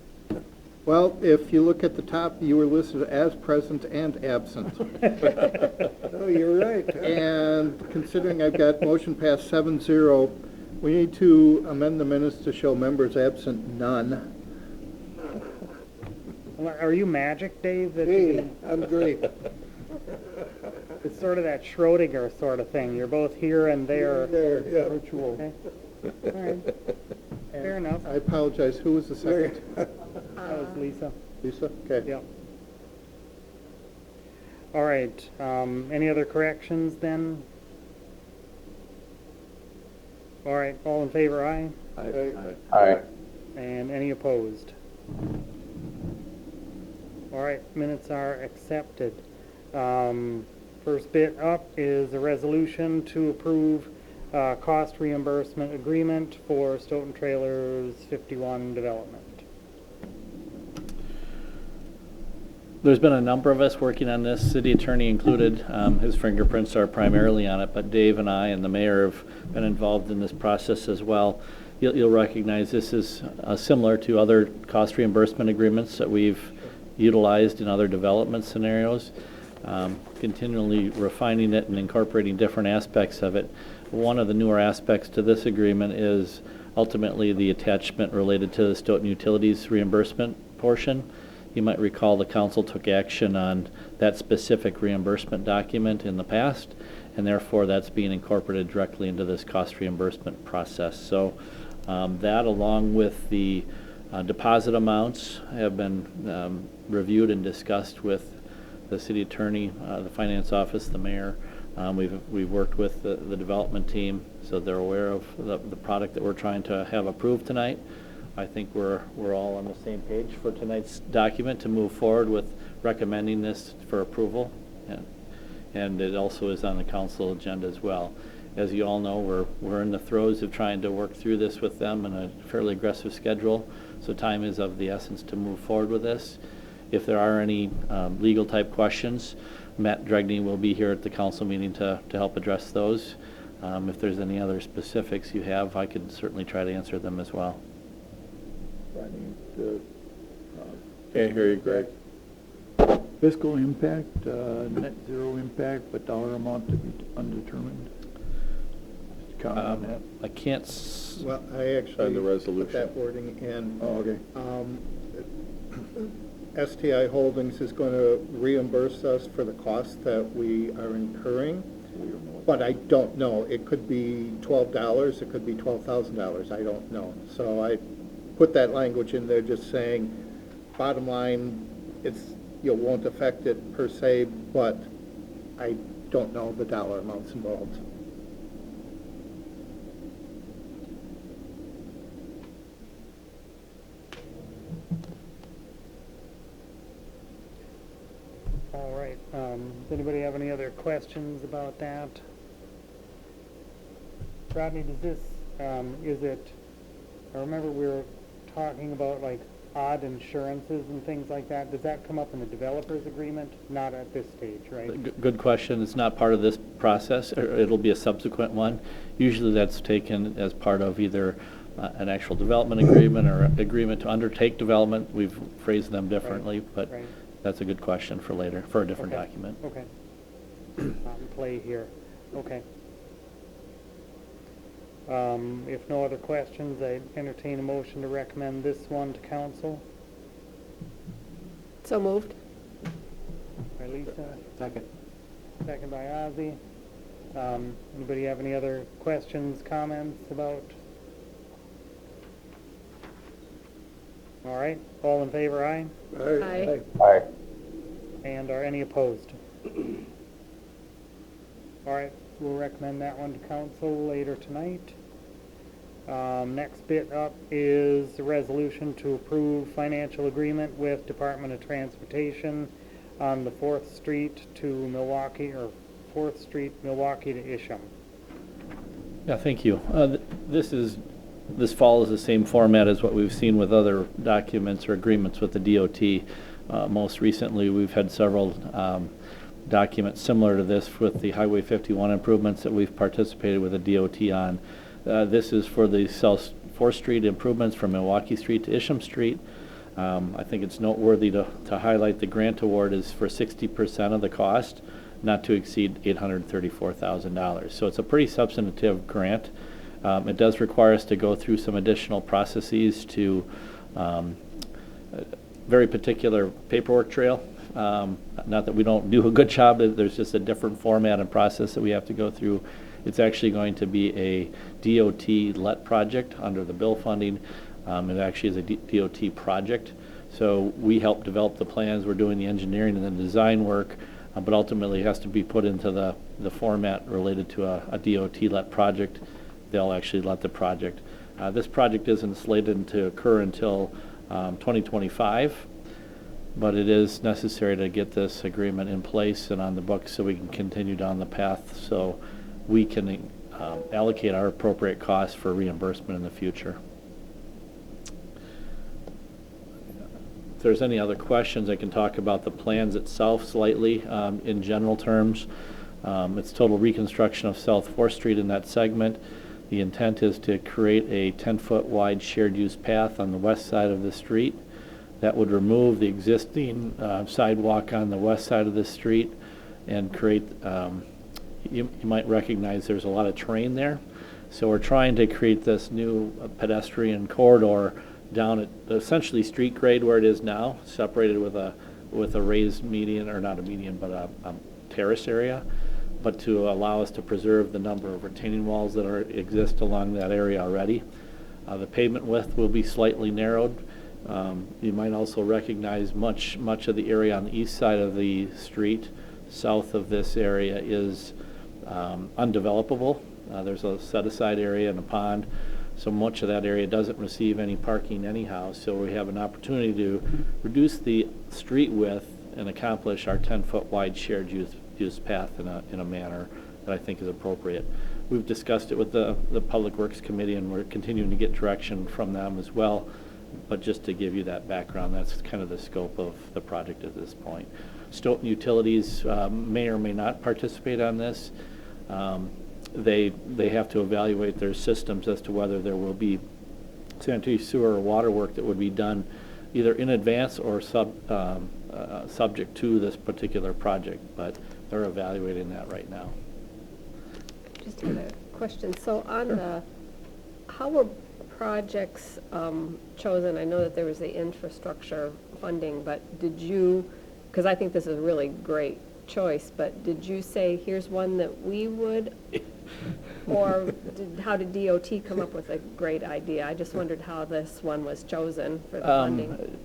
Well, if you look at the top, you were listed as present and absent. Oh, you're right. huh? And considering I've got motion passed 7-0, we need to amend the minutes to show members absent none. Are you magic, Dave? That you Hey, can- I'm great. It's sort of that Schrodinger sort of thing. You're both here and there. There, yeah. Virtual. Okay. All right. Fair enough. I apologize, who was the second? That was Lisa. Lisa? Okay. Yep. All right, any other corrections then? All right, all in favor, aye? Aye. And any opposed? All right, minutes are accepted. First bit up is a resolution to approve cost reimbursement agreement for Stoughton Trailers 51 development. There's been a number of us working on this, city attorney included. His fingerprints are primarily on it, but Dave and I and the mayor have been involved in this process as well. You'll recognize this is similar to other cost reimbursement agreements that we've utilized in other development scenarios, continually refining it and incorporating different aspects of it. One of the newer aspects to this agreement is ultimately the attachment related to the Stoughton Utilities reimbursement portion. You might recall the council took action on that specific reimbursement document in the past, and therefore that's being incorporated directly into this cost reimbursement process. So that, along with the deposit amounts, have been reviewed and discussed with the city attorney, the finance office, the mayor. We've worked with the development team, so they're aware of the product that we're trying to have approved tonight. I think we're all on the same page for tonight's document to move forward with recommending this for approval, and it also is on the council agenda as well. As you all know, we're in the throes of trying to work through this with them in a fairly aggressive schedule, so time is of the essence to move forward with this. If there are any legal type questions, Matt Dregney will be here at the council meeting to help address those. If there's any other specifics you have, I could certainly try to answer them as well. Can't hear you, Greg. Fiscal impact, net zero impact, but dollar amount to be undetermined. Just comment on that. I can't. Well, I actually On the put resolution. that wording in. Oh, okay. STI Holdings is going to reimburse us for the costs that we are incurring, but I don't know. It could be $12, it could be $12,000, I don't know. So I put that language in there just saying, bottom line, won't affect it per se, but I don't know the dollar amounts involved. All right, does anybody have any other questions about that? Rodney, does this, is it, I remember we were talking about like odd insurances and things like that. Does that come up in the developer's agreement? Not at this stage, right? Good question. It's not part of this process, or it'll be a subsequent one. Usually that's taken as part of either an actual development agreement or agreement to undertake development. We've phrased them differently, but Right. that's a good question for later, for a different Okay. document. Okay. Not in play here. Okay. If no other questions, I entertain a motion to recommend this one to council. So moved. By Lisa, Second. second by Ozzy. Anybody have any other questions, comments about? All right, all in favor, aye? Aye. And are any opposed? All right, we'll recommend that one to council later tonight. Next bit up is the resolution to approve financial agreement with Department of Transportation on the 4th Street to Milwaukee, or 4th Street, Milwaukee to Isham. Yeah, thank you. This follows the same format as what we've seen with other documents or agreements with the DOT. Most recently, we've had several documents similar to this with the Highway 51 improvements that we've participated with the DOT on. This is for the South 4th Street improvements from Milwaukee Street to Isham Street. I think it's noteworthy to highlight the grant award is for 60% of the cost, not to exceed $834,000. So it's a pretty substantive grant. It does require us to go through some additional processes to very particular paperwork trail Not that we don't do a good job, there's just a different format and process that we have to go through. It's actually going to be a DOT-let project under the bill funding. It actually is a DOT project. So we help develop the plans, we're doing the engineering and the design work, but ultimately it has to be put into the format related to a DOT-let project. They'll actually let the project. This project isn't slated to occur until 2025, but it is necessary to get this agreement in place and on the books so we can continue down the path so we can allocate our appropriate costs for reimbursement in the future. If there's any other questions, I can talk about the plans itself slightly in general terms. It's total reconstruction of South 4th Street in that segment. The intent is to create a 10-foot wide shared use path on the west side of the street that would remove the existing sidewalk on the west side of the street and create, you might recognize there's a lot of terrain there. So we're trying to create this new pedestrian corridor down at essentially street grade where it is now, separated with a raised median, or not a median, but a terrace area, but to allow us to preserve the number of retaining walls that exist along that area already. The pavement width will be slightly narrowed. You might also recognize much of the area on the east side of the street, south of this area, is undevelopable. There's a set-aside area and a pond. So much of that area doesn't receive any parking anyhow, so we have an opportunity to reduce the street width and accomplish our 10-foot wide shared use path in a manner that I think is appropriate. We've discussed it with the Public Works Committee, and we're continuing to get direction from them as well. But just to give you that background, that's kind of the scope of the project at this point. Stoughton Utilities may or may not participate on this. They have to evaluate their systems as to whether there will be sanitary sewer or water work that would be done either in advance or subject to this particular project, but they're evaluating that right now. Just had a question. So on how were projects chosen? I know that there was the infrastructure funding, but did you, because I think this is a really great choice, but did you say, here's one that we would, or how did DOT come up with a great idea? I just wondered how this one was chosen for the funding.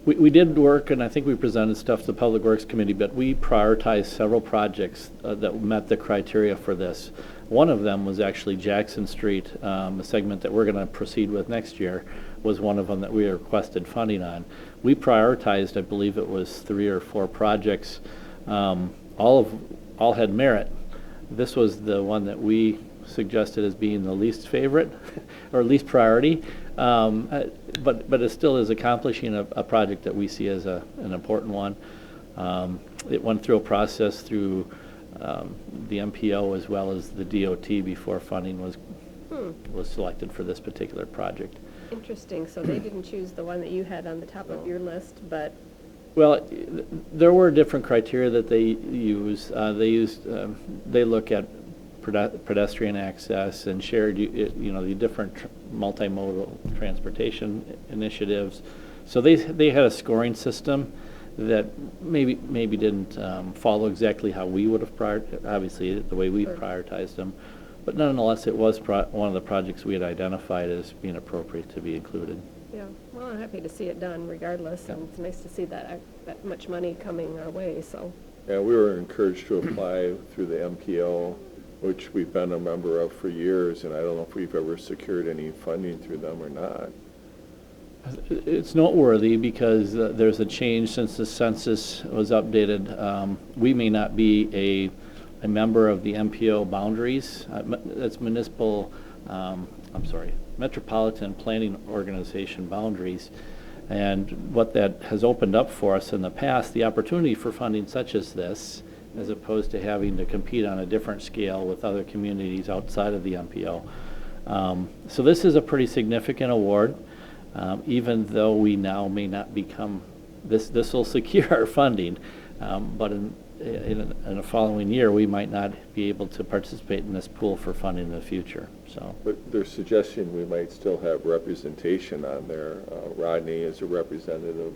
We did work, and I think we presented stuff to the Public Works Committee, but we prioritized several projects that met the criteria for this. One of them was actually Jackson Street, a segment that we're going to proceed with next year, was one of them that we requested funding on. We prioritized, I believe it was 3 or 4 projects. All had merit. This was the one that we suggested as being the least favorite or least priority, but it still is accomplishing a project that we see as an important one. It went through a process through the MPO as well as the DOT before funding was selected for this particular project. Interesting. So they didn't choose the one that you had on the top of your list, but well, there were different criteria that they use. They look at pedestrian access and shared, the different multimodal transportation initiatives. So they had a scoring system that maybe didn't follow exactly how we would have obviously the way we prioritized them, but nonetheless it was one of the projects we had identified as being appropriate to be included. yeah, well, I'm happy to see it done regardless, and it's nice to see that much money coming our way, so. Yeah, we were encouraged to apply through the MPO, which we've been a member of for years, and I don't know if we've ever secured any funding through them or not. It's noteworthy because there's a change since the census was updated. We may not be a member of the MPO boundaries. That's Metropolitan Planning Organization boundaries. And what that has opened up for us in the past, the opportunity for funding such as this, as opposed to having to compete on a different scale with other communities outside of the MPO. So this is a pretty significant award. Even though we now may not become, this will secure our funding, but in a following year, we might not be able to participate in this pool for funding in the future, so. But they're suggesting we might still have representation on there. Rodney is a representative,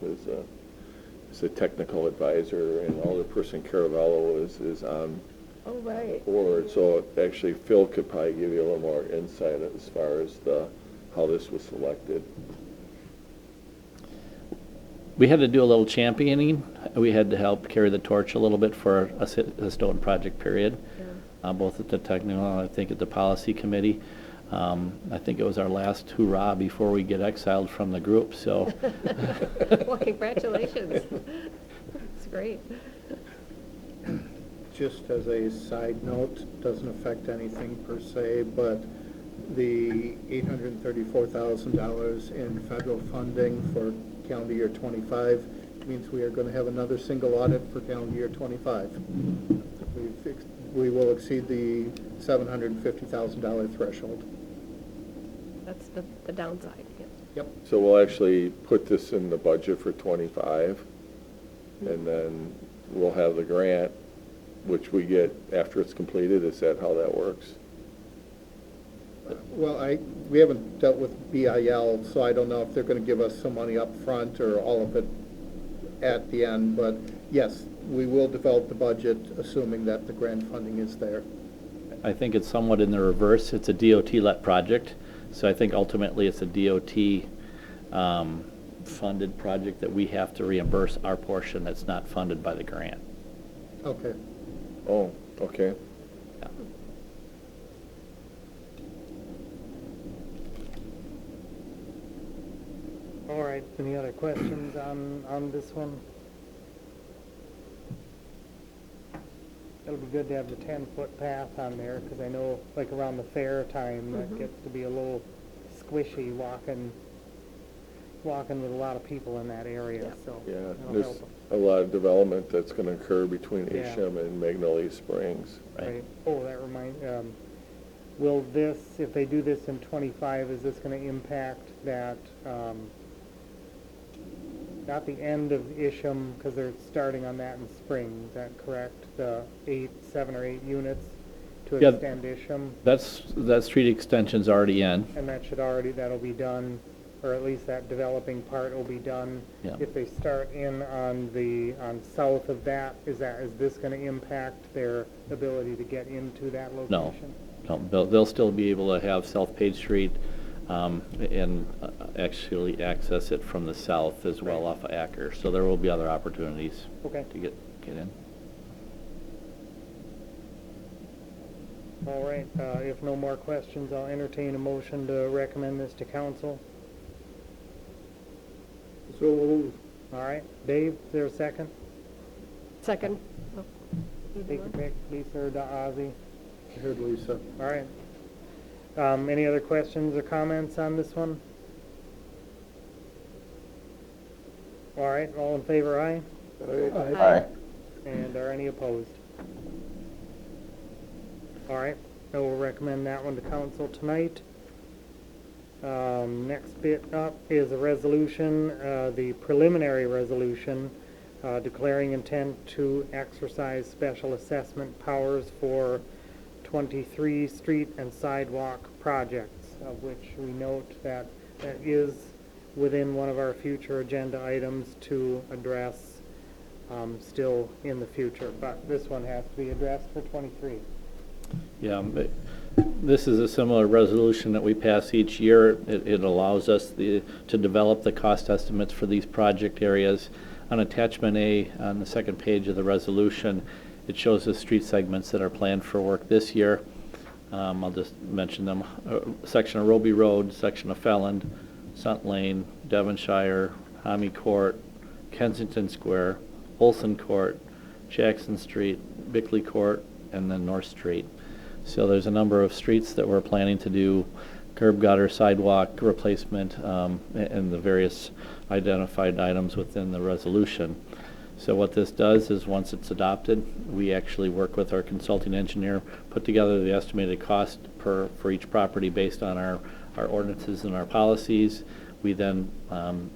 is a technical advisor, and Alderperson Caravello is on Oh, right. board. So actually, Phil could probably give you a little more insight as far as how this was selected. We had to do a little championing. We had to help carry the torch a little bit for a Stoughton project period, both at the technical and I think at the policy committee. I think it was our last hurrah before we get exiled from the group, so. Well, congratulations. It's great. Just as a side note, doesn't affect anything per se, but the $834,000 in federal funding for calendar year '25 means we are going to have another single audit for calendar year '25. We will exceed the $750,000 threshold. That's the downside, yeah. Yep. So we'll actually put this in the budget for '25, and then we'll have the grant, which we get after it's completed. Is that how that works? Well, we haven't dealt with BIL, so I don't know if they're going to give us some money up front or all of it at the end, but yes, we will develop the budget assuming that the grant funding is there. I think it's somewhat in the reverse. It's a DOT-led project, so I think ultimately it's a DOT funded project that we have to reimburse our portion that's not funded by the grant. Okay. Oh, okay. Yeah. All right, any other questions on this one? It'll be good to have the 10-foot path on there, because I know, like around the fair time, that gets to be a little squishy walking with a lot of people in that area, Yeah. so. Yeah, that'll there's help 'em. a lot of development that's going to occur between Yeah. Isham and Magnolia Springs. Right. Oh, that reminds, will this, if they do this in '25, is this gonna impact that, not the end of Isham, because they're starting on that in spring, is that correct? The 7 or 8 units to Yeah. extend Isham, That street extension's already in. and that'll be done, or at least that developing part will be done. Yeah. If they start in on south of that, is this gonna impact their ability to get into that No. location? No, they'll still be able to have South Page Street and actually access it from the south as well off of Acker. So there will be other opportunities Okay. to get in. All right, if no more questions, I'll entertain a motion to recommend this to council. So moved. All right, Dave, is there a second? Second. Oh, either Take your one. pick, Lisa or Ozzy. I heard Lisa. All right. Any other questions or comments on this one? All right, all in favor, aye? Aye. And are any opposed? All right, I will recommend that one to council tonight. Next bit up is a resolution, the preliminary resolution, declaring intent to exercise special assessment powers for 23 street and sidewalk projects, of which we note that is within one of our future agenda items to address still in the future, but this one has to be addressed for 23. Yeah, but this is a similar resolution that we pass each year. It allows us to develop the cost estimates for these project areas. On attachment A, on the second page of the resolution, it shows the street segments that are planned for work this year. I'll just mention them. Section of Roby Road, section of Felland, Sunt Lane, Devonshire, Hammy Court, Kensington Square, Olson Court, Jackson Street, Bickley Court, and then North Street. So there's a number of streets that we're planning to do curb gutter, sidewalk replacement, and the various identified items within the resolution. So what this does is, once it's adopted, we actually work with our consulting engineer, put together the estimated cost for each property based on our ordinances and our policies. We then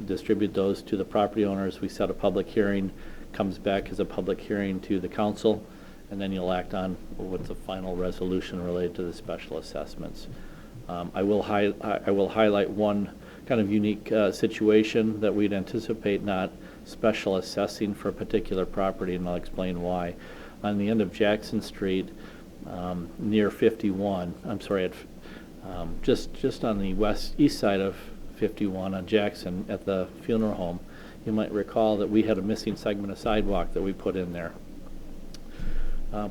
distribute those to the property owners. We set a public hearing, comes back as a public hearing to the council, and then you'll act on what's the final resolution related to the special assessments. I will highlight one kind of unique situation that we'd anticipate not special assessing for a particular property, and I'll explain why. On the end of Jackson Street, near 51, I'm sorry, just on the east side of 51 on Jackson at the funeral home, you might recall that we had a missing segment of sidewalk that we put in there.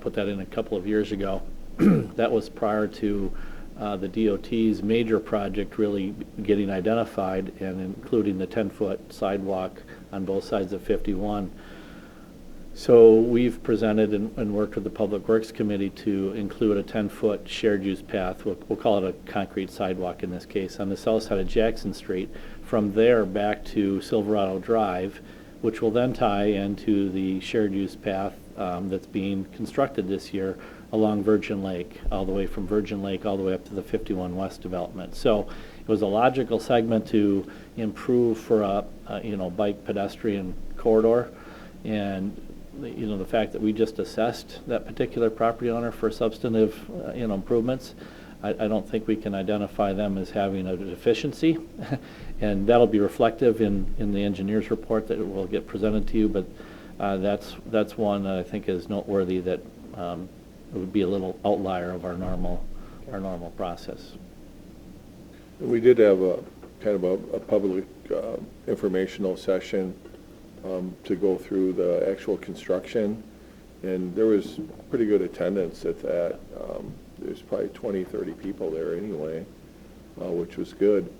Put that in a couple of years ago. That was prior to the DOT's major project really getting identified and including the 10-foot sidewalk on both sides of 51. So we've presented and worked with the Public Works Committee to include a 10-foot shared use path. We'll call it a concrete sidewalk in this case, on the south side of Jackson Street, from there back to Silverado Drive, which will then tie into the shared use path that's being constructed this year along Virgin Lake, all the way from Virgin Lake all the way up to the 51 West development. So it was a logical segment to improve for a bike pedestrian corridor, and the fact that we just assessed that particular property owner for substantive improvements, I don't think we can identify them as having a deficiency, and that'll be reflective in the engineer's report that will get presented to you. But that's one that I think is noteworthy, that it would be a little outlier of our normal process. We did have a kind of a public informational session to go through the actual construction, and there was pretty good attendance at that. There's probably 20, 30 people there anyway, which was good.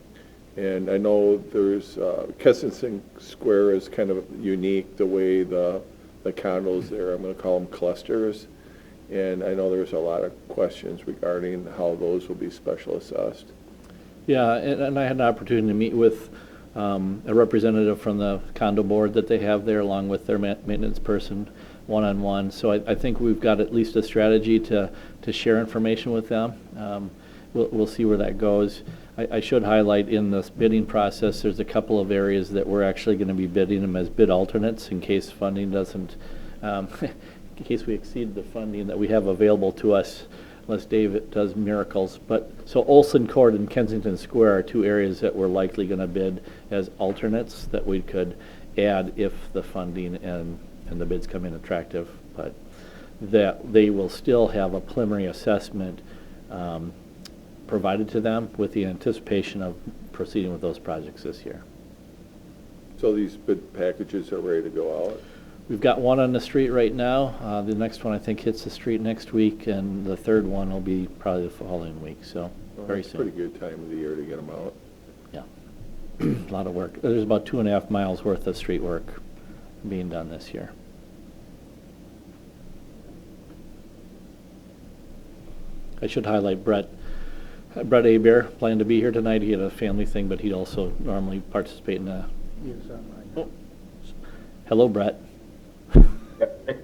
And I know there's, Kensington Square is kind of unique, the way the condos there, I'm going to call them clusters. And I know there's a lot of questions regarding how those will be special assessed. Yeah, and I had an opportunity to meet with a representative from the condo board that they have there, along with their maintenance person, one-on-one. So I think we've got at least a strategy to share information with them. We'll see where that goes. I should highlight, in this bidding process, there's a couple of areas that we're actually going to be bidding them as bid alternates in case funding doesn't, in case we exceed the funding that we have available to us, unless Dave does miracles. But so Olson Court and Kensington Square are two areas that we're likely going to bid as alternates that we could add if the funding and the bids come in attractive. But that they will still have a preliminary assessment provided to them with the anticipation of proceeding with those projects this year. So these bid packages are ready to go out? We've got one on the street right now. The next one I think hits the street next week, and the third one will be probably the following week, so very soon. Pretty good time of the year to get them out. Yeah, a lot of work. There's about 2.5 miles worth of street work being done this year. I should highlight Brett Abear planned to be here tonight. He had a family thing, but he'd also normally participate in the... Oh. Hello, Brett.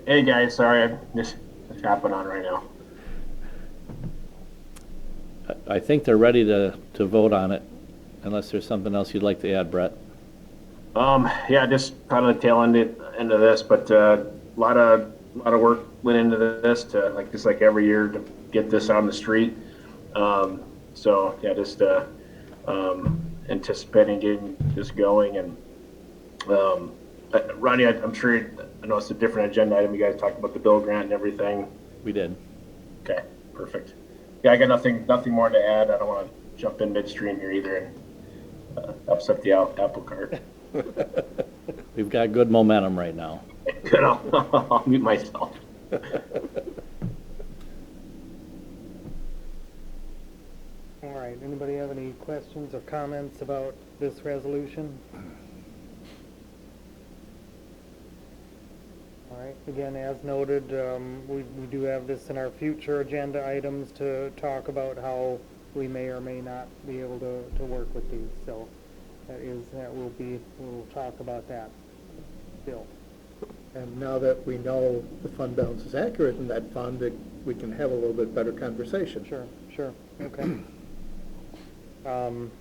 Hey guys, sorry, I'm just hopping on right now. I think they're ready to vote on it, unless there's something else you'd like to add, Brett. Yeah, just kind of the tail end of this, but a lot of work went into this like every year to get this on the street. So yeah, just anticipating getting this going. And Ronnie, I'm sure I know it's a different agenda item. You guys talked about the bill grant and everything. We did. Okay, perfect. Yeah, I got nothing more to add. I don't want to jump in midstream here either and upset the apple cart. We've got good momentum right now. Good, I'll mute myself. All right, anybody have any questions or comments about this resolution? All right, again, as noted, we do have this in our future agenda items to talk about how we may or may not be able to work with these. So we'll talk about that still. And now that we know the fund balance is accurate in that fund, we can have a little bit better conversation. Sure, okay.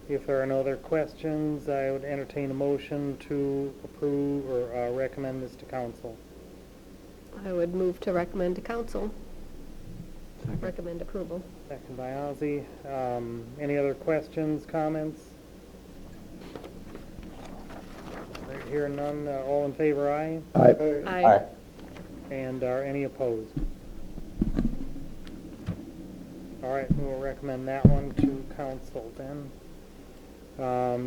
If there are no other questions, I would entertain a motion to approve or recommend this to council. I would move to recommend to council. Recommend approval. Second by Ozzie. Any other questions, comments? hearing none, all in favor, aye? Aye. And are any opposed? All right, we'll recommend that one to council then.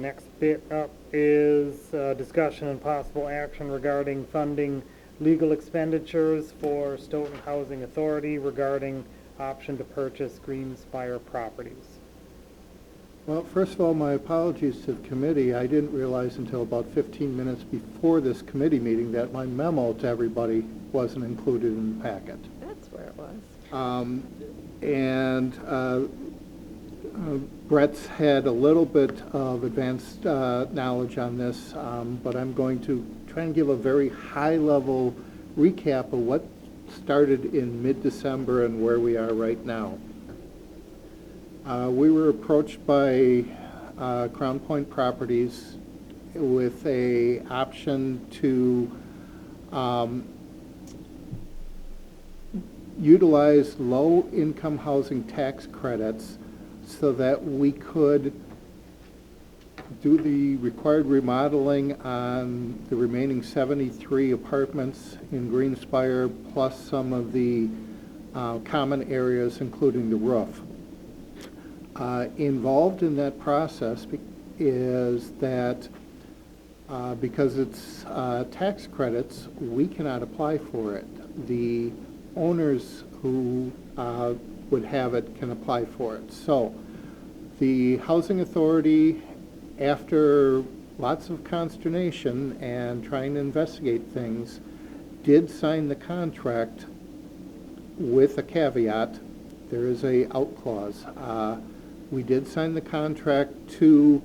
Next bit up is discussion and possible action regarding funding legal expenditures for Stoughton Housing Authority regarding option to purchase Greenspire properties. Well, first of all, my apologies to the committee. I didn't realize until about 15 minutes before this committee meeting that my memo to everybody wasn't included in the packet. That's where it was. Brett's had a little bit of advanced knowledge on this, but I'm going to try and give a very high-level recap of what started in mid-December and where we are right now. We were approached by Crown Point Properties with a option to utilize low-income housing tax credits so that we could do the required remodeling on the remaining 73 apartments in Greenspire, plus some of the common areas, including the roof. Involved in that process is that because it's tax credits, we cannot apply for it. The owners who would have it can apply for it. So the Housing Authority, after lots of consternation and trying to investigate things, did sign the contract with a caveat. There is a out clause. We did sign the contract to,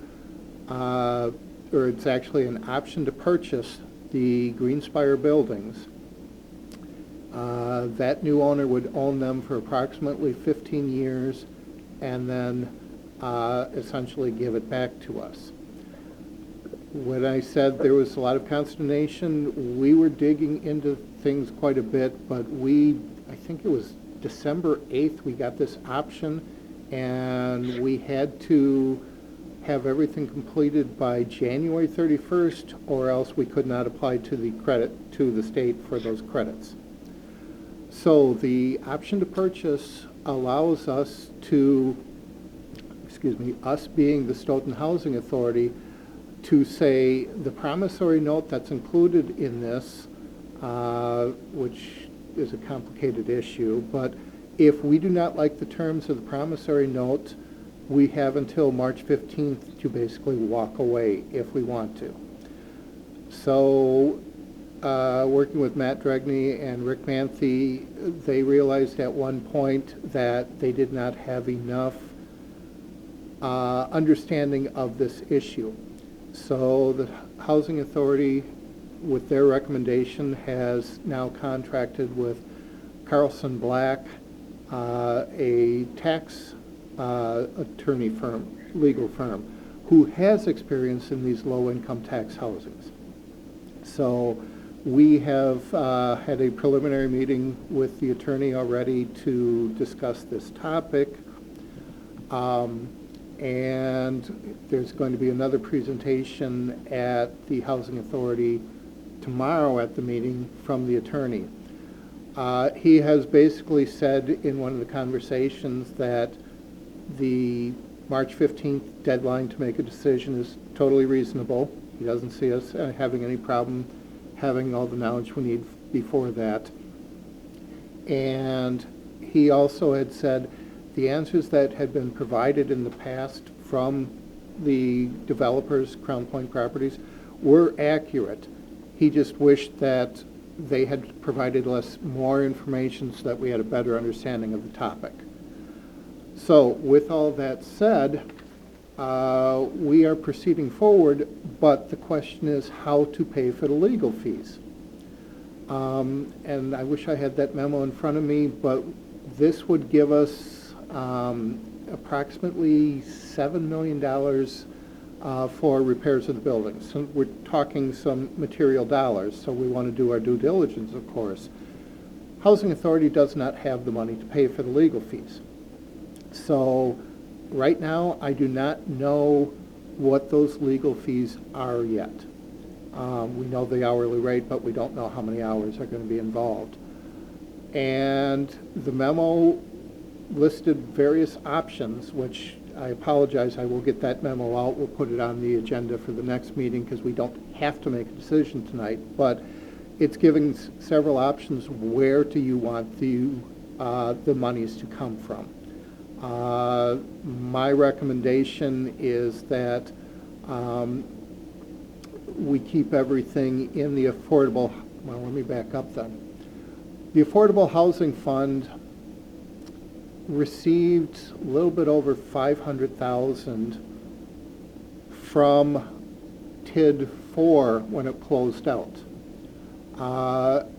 or it's actually an option to purchase the Greenspire buildings. That new owner would own them for approximately 15 years and then essentially give it back to us. When I said there was a lot of consternation, we were digging into things quite a bit, but I think it was December 8th, we got this option, and we had to have everything completed by January 31st, or else we could not apply to the state for those credits. So the option to purchase allows us to, us being the Stoughton Housing Authority, to say the promissory note that's included in this, which is a complicated issue, but if we do not like the terms of the promissory note, we have until March 15th to basically walk away if we want to. So working with Matt Dregney and Rick Manthe, they realized at one point that they did not have enough understanding of this issue. So the Housing Authority, with their recommendation, has now contracted with Carlson Black, a tax attorney firm, legal firm, who has experience in these low-income tax housings. So we have had a preliminary meeting with the attorney already to discuss this topic. And there's going to be another presentation at the Housing Authority tomorrow at the meeting from the attorney. He has basically said in one of the conversations that the March 15th deadline to make a decision is totally reasonable. He doesn't see us having any problem having all the knowledge we need before that. And he also had said the answers that had been provided in the past from the developers, Crown Point Properties, were accurate. He just wished that they had provided us more information so that we had a better understanding of the topic. So with all that said, we are proceeding forward, but the question is how to pay for the legal fees. And I wish I had that memo in front of me, but this would give us approximately $7 million for repairs of the buildings. So we're talking some material dollars, so we want to do our due diligence, of course. Housing Authority does not have the money to pay for the legal fees. So right now, I do not know what those legal fees are yet. We know the hourly rate, but we don't know how many hours are going to be involved. And the memo listed various options, which I apologize, I will get that memo out. We'll put it on the agenda for the next meeting because we don't have to make a decision tonight. But it's giving several options. Where do you want the monies to come from? My recommendation is that we keep everything in the affordable, well, let me back up then. The Affordable Housing Fund received a little bit over $500,000 from TID 4 when it closed out.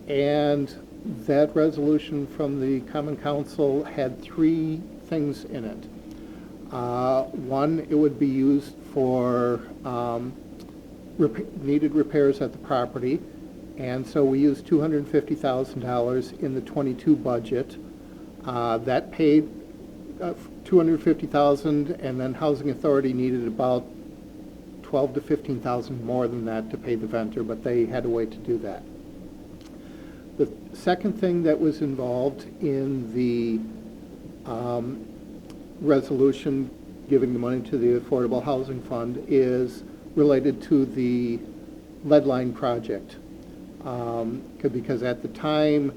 And that resolution from the Common Council had three things in it. One, it would be used for needed repairs at the property, and so we used $250,000 in the 22 budget. That paid $250,000, and then Housing Authority needed about $12,000 to $15,000 more than that to pay the vendor, but they had a way to do that. The second thing that was involved in the resolution giving the money to the Affordable Housing Fund is related to the lead line project. Because at the time,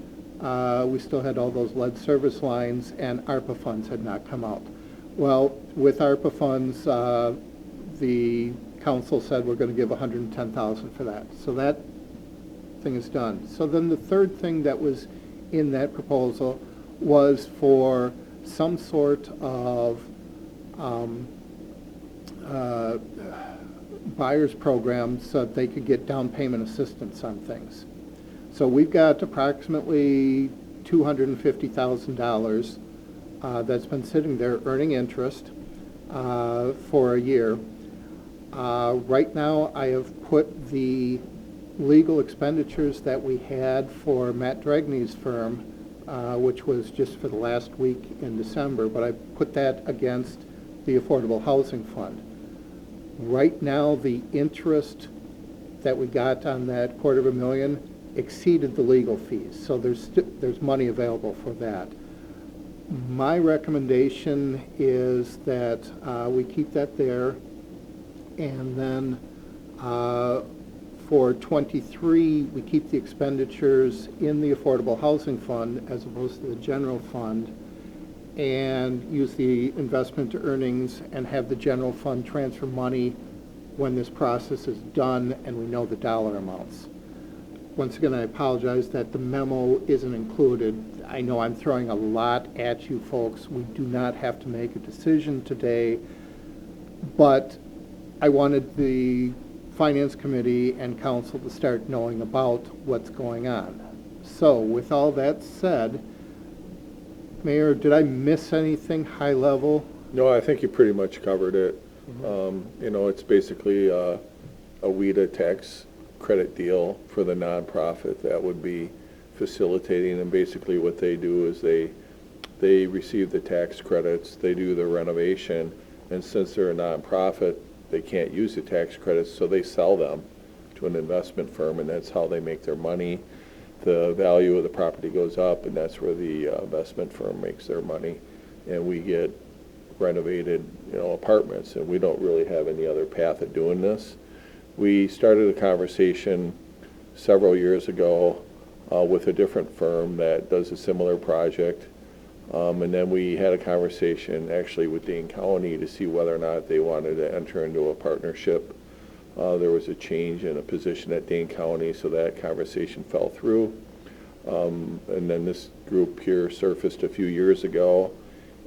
we still had all those lead service lines and ARPA funds had not come out. Well, with ARPA funds, the council said we're going to give $110,000 for that. So that thing is done. So then the third thing that was in that proposal was for some sort of buyer's program so that they could get down payment assistance on things. So we've got approximately $250,000 that's been sitting there earning interest for a year. Right now, I have put the legal expenditures that we had for Matt Dragney's firm, which was just for the last week in December, but I put that against the Affordable Housing Fund. Right now, the interest that we got on that $250,000 exceeded the legal fees, so there's money available for that. My recommendation is that we keep that there, and then for 23, we keep the expenditures in the Affordable Housing Fund as opposed to the general fund, and use the investment earnings and have the general fund transfer money when this process is done and we know the dollar amounts. Once again, I apologize that the memo isn't included. I know I'm throwing a lot at you folks. We do not have to make a decision today, but I wanted the Finance Committee and Council to start knowing about what's going on. So with all that said, Mayor, did I miss anything high level? No, I think you pretty much covered it. You know, it's basically a WIDA tax credit deal for the nonprofit that would be facilitating, and basically what they do is they receive the tax credits, they do the renovation, and since they're a nonprofit, they can't use the tax credits, so they sell them to an investment firm, and that's how they make their money. The value of the property goes up, and that's where the investment firm makes their money, and we get renovated, apartments, and we don't really have any other path of doing this. We started a conversation several years ago with a different firm that does a similar project, and then we had a conversation actually with Dane County to see whether or not they wanted to enter into a partnership. There was a change in a position at Dane County, so that conversation fell through. And then this group here surfaced a few years ago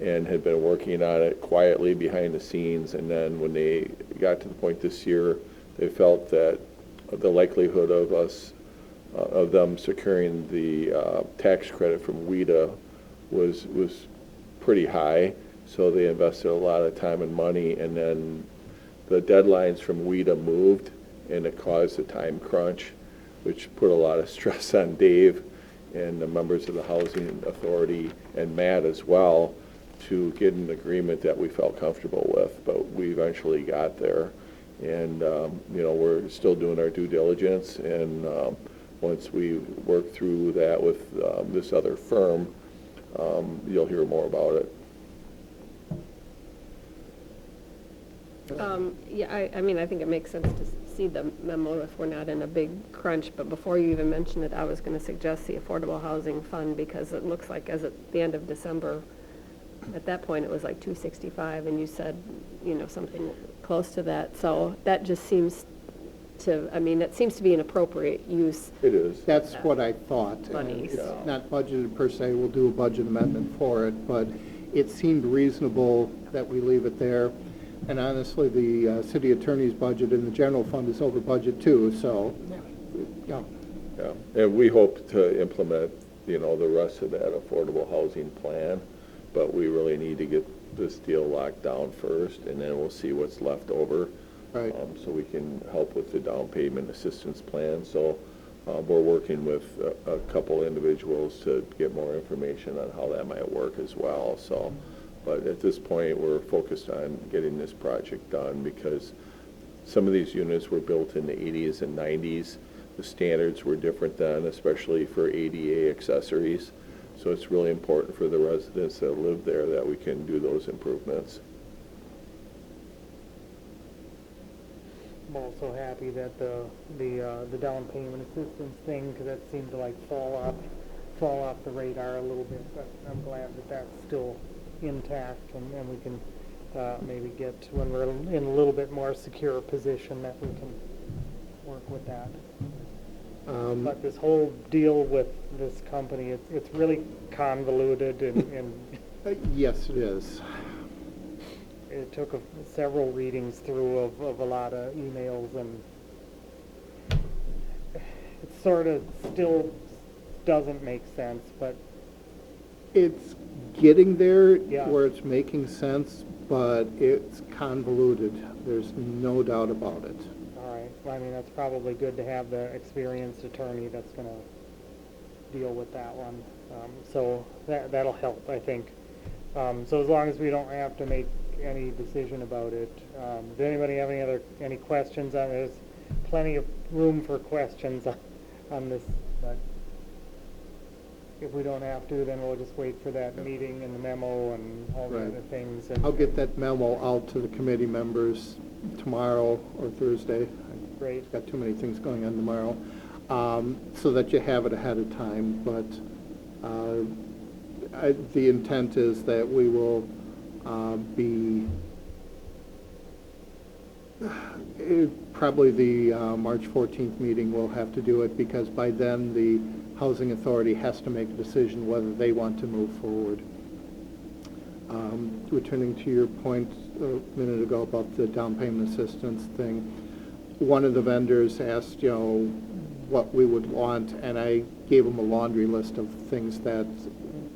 and had been working on it quietly behind the scenes, and then when they got to the point this year, they felt that the likelihood of them securing the tax credit from WIDA was pretty high, so they invested a lot of time and money, and then the deadlines from WIDA moved, and it caused a time crunch, which put a lot of stress on Dave and the members of the Housing Authority and Matt as well to get an agreement that we felt comfortable with, but we eventually got there. And, we're still doing our due diligence, and once we work through that with this other firm, you'll hear more about it. Yeah, I mean, I think it makes sense to see the memo if we're not in a big crunch, but before you even mentioned it, I was gonna suggest the Affordable Housing Fund, because it looks like as at the end of December, at that point, it was like 265, and you said, something close to that, so that just seems to, I mean, it seems to be an appropriate use. It is. That's what I thought. And Money, it's so. not budgeted per se, we'll do a budget amendment for it, but it seemed reasonable that we leave it there. And honestly, the city attorney's budget in the general fund is over budget too, so, yeah. Yeah, and we hope to implement, the rest of that affordable housing plan, but we really need to get this deal locked down first, and then we'll see what's left over. Right. So we can help with the down payment assistance plan. So we're working with a couple individuals to get more information on how that might work as well. So, but at this point, we're focused on getting this project done, because some of these units were built in the 80s and 90s. The standards were different then, especially for ADA accessories. So it's really important for the residents that live there that we can do those improvements. I'm also happy that the down payment assistance thing, because that seemed to like fall off the radar a little bit, but I'm glad that that's still intact, and we can maybe get, when we're in a little bit more secure position, that we can work with that. But this whole deal with this company, it's really convoluted, and Yes, it is. it took several readings through of a lot of emails, and it sort of still doesn't make sense, but It's getting there Yeah. where it's making sense, but it's convoluted. There's no doubt about it. all right. Well, I mean, that's probably good to have the experienced attorney that's going to deal with that one. So that'll help, I think. So as long as we don't have to make any decision about it. Does anybody have any questions on this? Plenty of room for questions on this, but if we don't have to, then we'll just wait for that meeting and the memo and all the Right. other things. And I'll get that memo out to the committee members tomorrow or Thursday. Great. I've got too many things going on tomorrow, so that you have it ahead of time. But the intent is that we will be, probably the March 14th meeting will have to do it, because by then the Housing Authority has to make a decision whether they want to move forward. Returning to your point a minute ago about the down payment assistance thing, one of the vendors asked, what we would want, and I gave them a laundry list of things that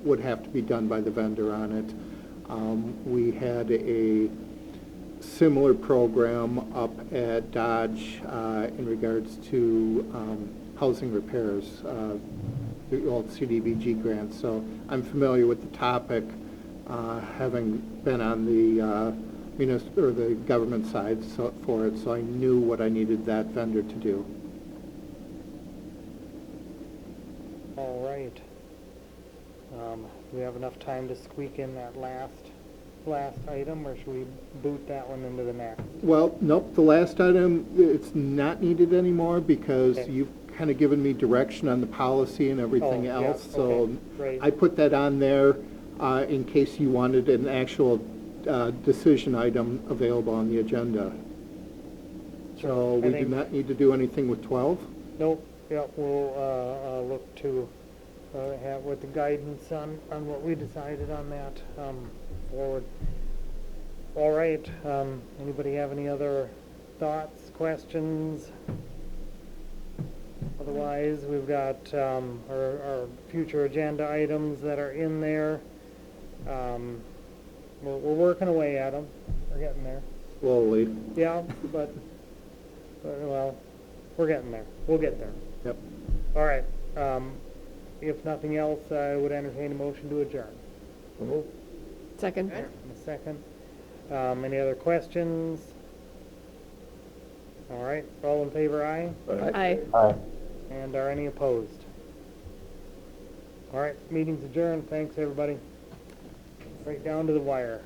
would have to be done by the vendor on it. We had a similar program up at Dodge in regards to housing repairs, the old CDBG grants. So I'm familiar with the topic, having been on the the government side for it, so I knew what I needed that vendor to do. all right. Do we have enough time to squeak in that last item, or should we boot that one into the next? Well, nope, the last item, it's not needed anymore, because Okay. you've kind of given me direction on the policy and everything Oh, yeah, else. So okay, great. I put that on there in case you wanted an actual decision item available on the agenda. So I we do think- not need to do anything with 12? Nope, yeah, we'll look to have with the guidance on what we decided on that forward. All right, anybody have any other thoughts, questions? Otherwise, we've got our future agenda items that are in there. We're working away at them. We're getting there. Slowly. Yeah, but well, we're getting there. We'll get there. Yep. All right. If nothing else, I would entertain a motion to adjourn. Second? In a second. Any other questions? right, all in favor, aye? Aye. And are any opposed? All right, meeting's adjourned. Thanks, everybody. Right down to the wire.